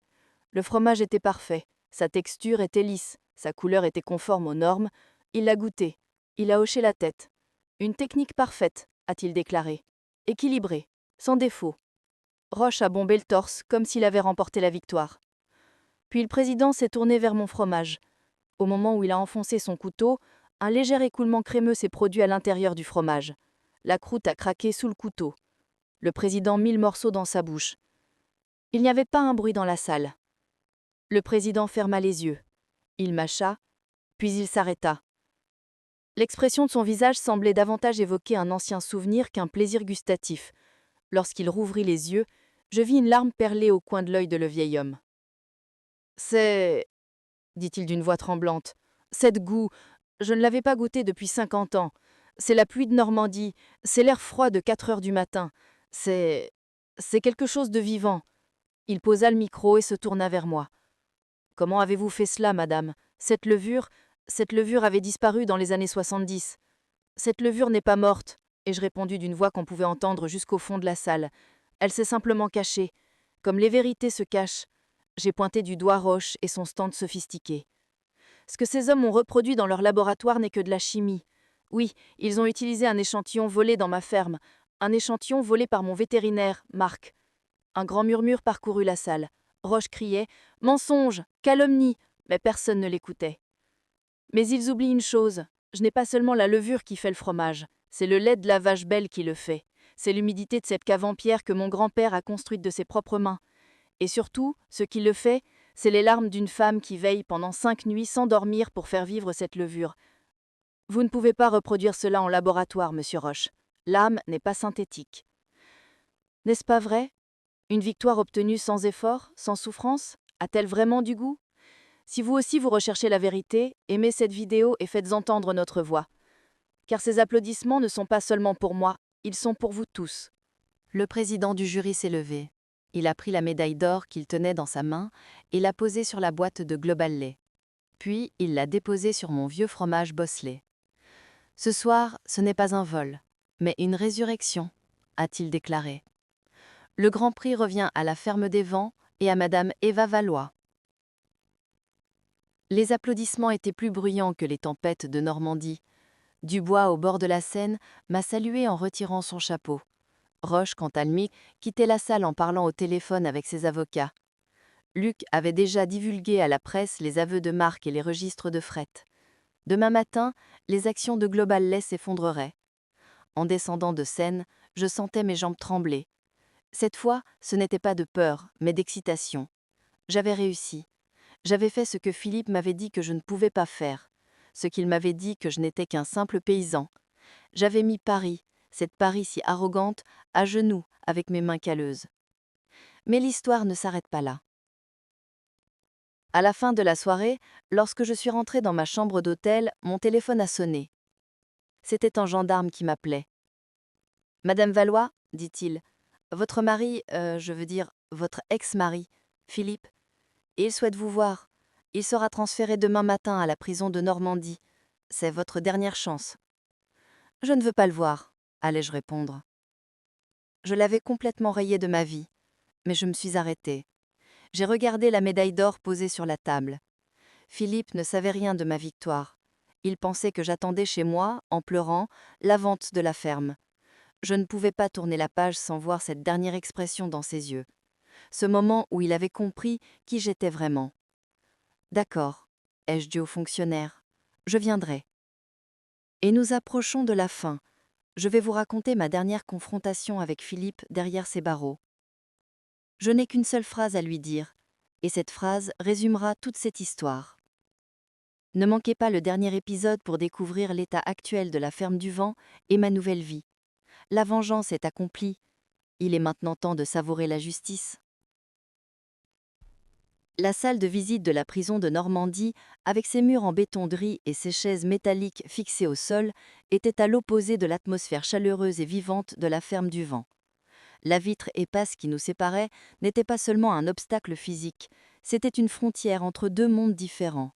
Le fromage était parfait, sa texture était lisse, sa couleur était conforme aux normes. Il l'a goûté. Il a hoché la tête. « Une technique parfaite », a-t-il déclaré. « Équilibrée, sans défaut. » Roche a bombé le torse, comme s'il avait remporté la victoire. Puis le président s'est tourné vers mon fromage. Au moment où il a enfoncé son couteau, un léger écoulement crémeux s'est produit à l'intérieur du fromage. La croûte a craqué sous le couteau. Le président mit le morceau dans sa bouche. Il n'y avait pas un bruit dans la salle. Le président ferma les yeux. Il mâcha, puis il s'arrêta. L'expression de son visage semblait davantage évoquer un ancien souvenir qu'un plaisir gustatif. Lorsqu'il rouvrit les yeux, je vis une larme perler au coin de l'œil de le vieil homme. « C'est... » dit-il d'une voix tremblante. « C'est de goût. Je ne l'avais pas goûté depuis 50 ans. C'est la pluie de Normandie. C'est l'air froid de 4 heures du matin. C'est quelque chose de vivant. » Il posa le micro et se tourna vers moi. « Comment avez-vous fait cela, madame? Cette levure avait disparu dans les années 70. Cette levure n'est pas morte, » ai-je répondu d'une voix qu'on pouvait entendre jusqu'au fond de la salle. Elle s'est simplement cachée. Comme les vérités se cachent. J'ai pointé du doigt Roche et son stand sophistiqué. Ce que ces hommes ont reproduit dans leur laboratoire n'est que de la chimie. Oui, ils ont utilisé un échantillon volé dans ma ferme, un échantillon volé par mon vétérinaire, Marc. Un grand murmure parcourut la salle. Roche criait « Mensonge, calomnie !» mais personne ne l'écoutait. Mais ils oublient une chose, je n'ai pas seulement la levure qui fait le fromage, c'est le lait de la vache belle qui le fait. C'est l'humidité de cette cave en pierre que mon grand-père a construite de ses propres mains. Et surtout, ce qui le fait, c'est les larmes d'une femme qui veille pendant 5 nuits sans dormir pour faire vivre cette levure. Vous ne pouvez pas reproduire cela en laboratoire, monsieur Roche. L'âme n'est pas synthétique. N'est-ce pas vrai? Une victoire obtenue sans effort, sans souffrance, a-t-elle vraiment du goût? Si vous aussi vous recherchez la vérité, aimez cette vidéo et faites entendre notre voix. Car ces applaudissements ne sont pas seulement pour moi, Ils sont pour vous tous. Le président du jury s'est levé. Il a pris la médaille d'or qu'il tenait dans sa main et l'a posée sur la boîte de Global Lait. Puis, il l'a déposée sur mon vieux fromage Bosley. Ce soir, ce n'est pas un vol, mais une résurrection, a-t-il déclaré. Le Grand Prix revient à la Ferme des Vents et à Madame Eva Valois. Les applaudissements étaient plus bruyants que les tempêtes de Normandie. Dubois, au bord de la Seine, m'a salué en retirant son chapeau. Roche, quant à lui, quittait la salle en parlant au téléphone avec ses avocats. Luc avait déjà divulgué à la presse les aveux de Marc et les registres de fret. Demain matin, les actions de Global Lait s'effondreraient. En descendant de scène, je sentais mes jambes trembler. Cette fois, ce n'était pas de peur, mais d'excitation. J'avais réussi. J'avais fait ce que Philippe m'avait dit que je ne pouvais pas faire, ce qu'il m'avait dit que je n'étais qu'un simple paysan. J'avais mis Paris, cette Paris si arrogante, à genoux avec mes mains calleuses. Mais l'histoire ne s'arrête pas là. À la fin de la soirée, lorsque je suis rentrée dans ma chambre d'hôtel, mon téléphone a sonné. C'était un gendarme qui m'appelait. « Madame Valois, dit-il, votre mari, je veux dire, votre ex-mari, Philippe, et il souhaite vous voir. Il sera transféré demain matin à la prison de Normandie. C'est votre dernière chance. » Je ne veux pas le voir, allais-je répondre. Je l'avais complètement rayé de ma vie, mais je me suis arrêtée. J'ai regardé la médaille d'or posée sur la table. Philippe ne savait rien de ma victoire. Il pensait que j'attendais chez moi, en pleurant, la vente de la ferme. Je ne pouvais pas tourner la page sans voir cette dernière expression dans ses yeux. Ce moment où il avait compris qui j'étais vraiment. « D'accord, ai-je dit au fonctionnaire. Je viendrai. » Et nous approchons de la fin. Je vais vous raconter ma dernière confrontation avec Philippe derrière ses barreaux. Je n'ai qu'une seule phrase à lui dire, et cette phrase résumera toute cette histoire. Ne manquez pas le dernier épisode pour découvrir l'état actuel de la ferme du Vent et ma nouvelle vie. La vengeance est accomplie. Il est maintenant temps de savourer la justice. La salle de visite de la prison de Normandie, avec ses murs en béton gris et ses chaises métalliques fixées au sol, était à l'opposé de l'atmosphère chaleureuse et vivante de la ferme du Vent. La vitre épaisse qui nous séparait n'était pas seulement un obstacle physique, c'était une frontière entre deux mondes différents.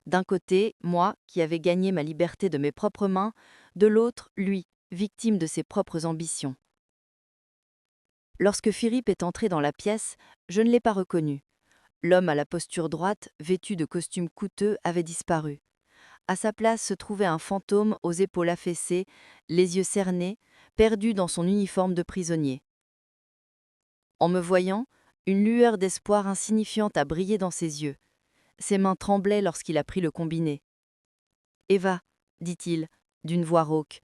D'un côté, moi, qui avais gagné ma liberté de mes propres mains, de l'autre, lui, victime de ses propres ambitions. Lorsque Philippe est entré dans la pièce, je ne l'ai pas reconnu. L'homme à la posture droite, vêtu de costume coûteux, avait disparu. À sa place se trouvait un fantôme aux épaules affaissées, les yeux cernés, perdu dans son uniforme de prisonnier. En me voyant, une lueur d'espoir insignifiante a brillé dans ses yeux. Ses mains tremblaient lorsqu'il a pris le combiné. « Eva, dit-il, d'une voix rauque,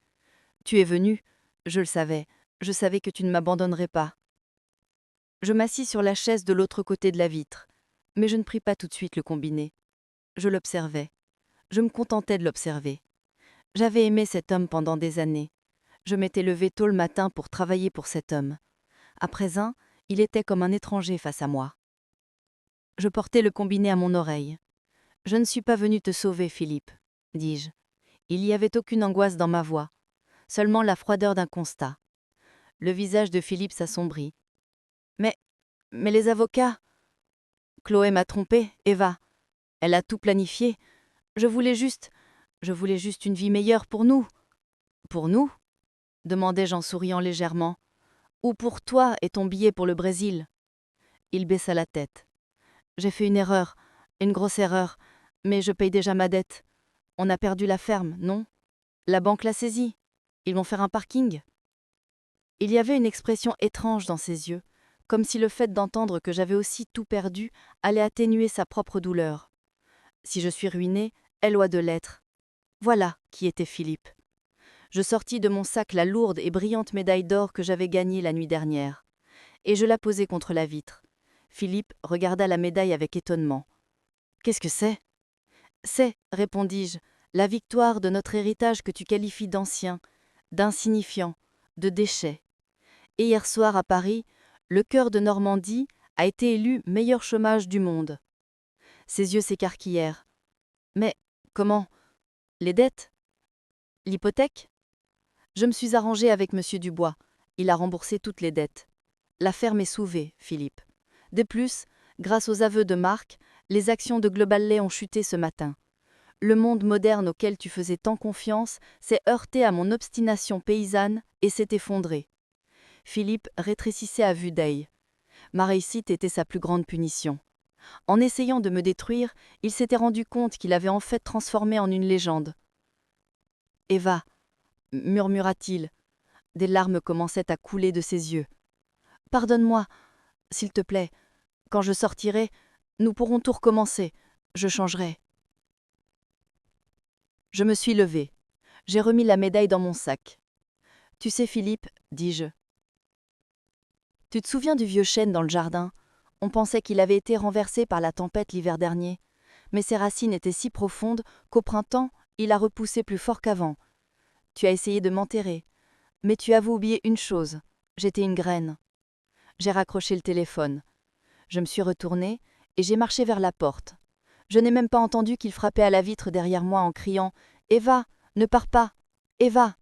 tu es venue, je le savais, je savais que tu ne m'abandonnerais pas. » Je m'assis sur la chaise de l'autre côté de la vitre, mais je ne pris pas tout de suite le combiné. Je l'observais. Je me contentais de l'observer. J'avais aimé cet homme pendant des années. Je m'étais levée tôt le matin pour travailler pour cet homme. À présent, il était comme un étranger face à moi. Je portais le combiné à mon oreille. « Je ne suis pas venu te sauver, Philippe, » dis-je. Il n'y avait aucune angoisse dans ma voix, seulement la froideur d'un constat. Le visage de Philippe s'assombrit. « Mais les avocats !»« Chloé m'a trompée, Eva. Elle a tout planifié. Je voulais juste une vie meilleure pour nous. » « Pour nous ?» demandai-je en souriant légèrement. « Ou pour toi et ton billet pour le Brésil ?» Il baissa la tête. « J'ai fait une erreur, une grosse erreur, mais je paye déjà ma dette. On a perdu la ferme, non? La banque l'a saisie. Ils vont faire un parking. » Il y avait une expression étrange dans ses yeux, comme si le fait d'entendre que j'avais aussi tout perdu allait atténuer sa propre douleur. Si je suis ruinée, elle doit de l'être. Voilà qui était Philippe. Je sortis de mon sac la lourde et brillante médaille d'or que j'avais gagnée la nuit dernière, et je la posai contre la vitre. Philippe regarda la médaille avec étonnement. « Qu'est-ce que c'est ?»« C'est, répondis-je, la victoire de notre héritage que tu qualifies d'ancien, d'insignifiant, de déchet. Et hier soir à Paris, le cœur de Normandie a été élu meilleur chômage du monde. » Ses yeux s'écarquillèrent. « Mais comment? Les dettes? L'hypothèque ? Je me suis arrangée avec Monsieur Dubois. Il a remboursé toutes les dettes. La ferme est sauvée, Philippe. De plus, grâce aux aveux de Marc, les actions de Global Lait ont chuté ce matin. Le monde moderne auquel tu faisais tant confiance s'est heurté à mon obstination paysanne et s'est effondré. Philippe rétrécissait à vue d'œil. Ma réussite était sa plus grande punition. En essayant de me détruire, il s'était rendu compte qu'il avait en fait transformé en une légende. « Eva » murmura-t-il. Des larmes commençaient à couler de ses yeux. « Pardonne-moi, s'il te plaît. Quand je sortirai, nous pourrons tout recommencer. Je changerai. » Je me suis levée. J'ai remis la médaille dans mon sac. « Tu sais, Philippe, dis-je. Tu te souviens du vieux chêne dans le jardin ? On pensait qu'il avait été renversé par la tempête l'hiver dernier. Mais ses racines étaient si profondes qu'au printemps, il a repoussé plus fort qu'avant. Tu as essayé de m'enterrer. Mais tu avais oublié une chose. J'étais une graine. » J'ai raccroché le téléphone. Je me suis retournée et j'ai marché vers la porte. Je n'ai même pas entendu qu'il frappait à la vitre derrière moi en criant « Eva, ne pars pas! Eva !»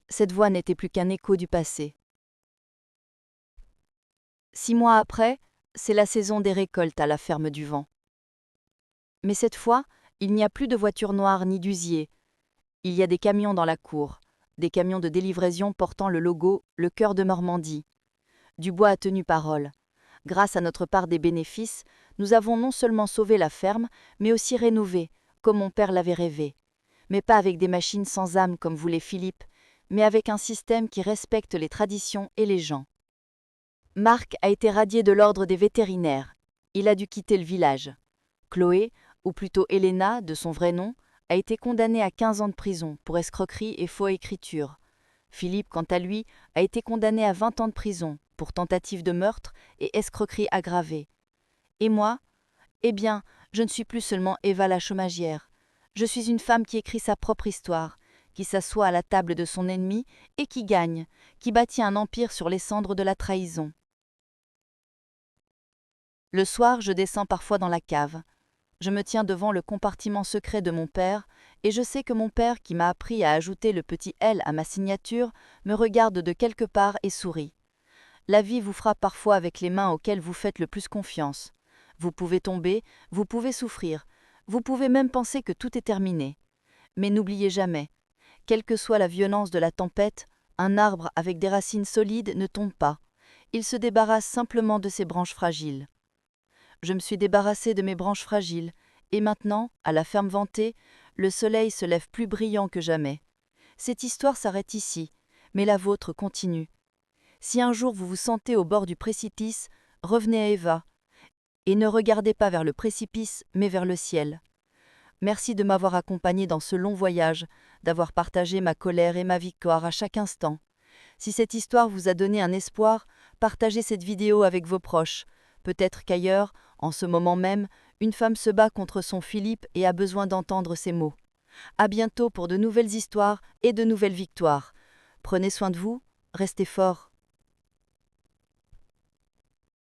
Cette voix n'était plus qu'un écho du passé. 6 mois après, c'est la saison des récoltes à la ferme du Vent. Mais cette fois, il n'y a plus de voitures noires ni d'usiers. Il y a des camions dans la cour, des camions de délivraison portant le logo « Le cœur de Normandie ». Dubois a tenu parole. Grâce à notre part des bénéfices, nous avons non seulement sauvé la ferme, mais aussi rénové, comme mon père l'avait rêvé. Mais pas avec des machines sans âme comme voulait Philippe, mais avec un système qui respecte les traditions et les gens. Marc a été radié de l'ordre des vétérinaires. Il a dû quitter le village. Chloé, ou plutôt Elena, de son vrai nom, a été condamnée à 15 ans de prison pour escroquerie et faux écriture. Philippe, quant à lui, a été condamné à 20 ans de prison pour tentative de meurtre et escroquerie aggravée. Et moi ? Eh bien, je ne suis plus seulement Eva la chômagière. Je suis une femme qui écrit sa propre histoire, qui s'assoit à la table de son ennemi et qui gagne, qui bâtit un empire sur les cendres de la trahison. Le soir, je descends parfois dans la cave. Je me tiens devant le compartiment secret de mon père, et je sais que mon père, qui m'a appris à ajouter le petit L à ma signature, me regarde de quelque part et sourit. La vie vous frappe parfois avec les mains auxquelles vous faites le plus confiance. Vous pouvez tomber, vous pouvez souffrir, vous pouvez même penser que tout est terminé. Mais n'oubliez jamais, quelle que soit la violence de la tempête, un arbre avec des racines solides ne tombe pas. Il se débarrasse simplement de ses branches fragiles. Je me suis débarrassée de mes branches fragiles, et maintenant, à la ferme Vantée, le soleil se lève plus brillant que jamais. Cette histoire s'arrête ici, mais la vôtre continue. Si un jour vous vous sentez au bord du précipice, revenez à Eva, et ne regardez pas vers le précipice, mais vers le ciel. Merci de m'avoir accompagné dans ce long voyage, d'avoir partagé ma colère et ma victoire à chaque instant. Si cette histoire vous a donné un espoir, partagez cette vidéo avec vos proches. Peut-être qu'ailleurs, en ce moment même, une femme se bat contre son Philippe et a besoin d'entendre ces mots. À bientôt pour de nouvelles histoires et de nouvelles victoires. Prenez soin de vous, restez forts.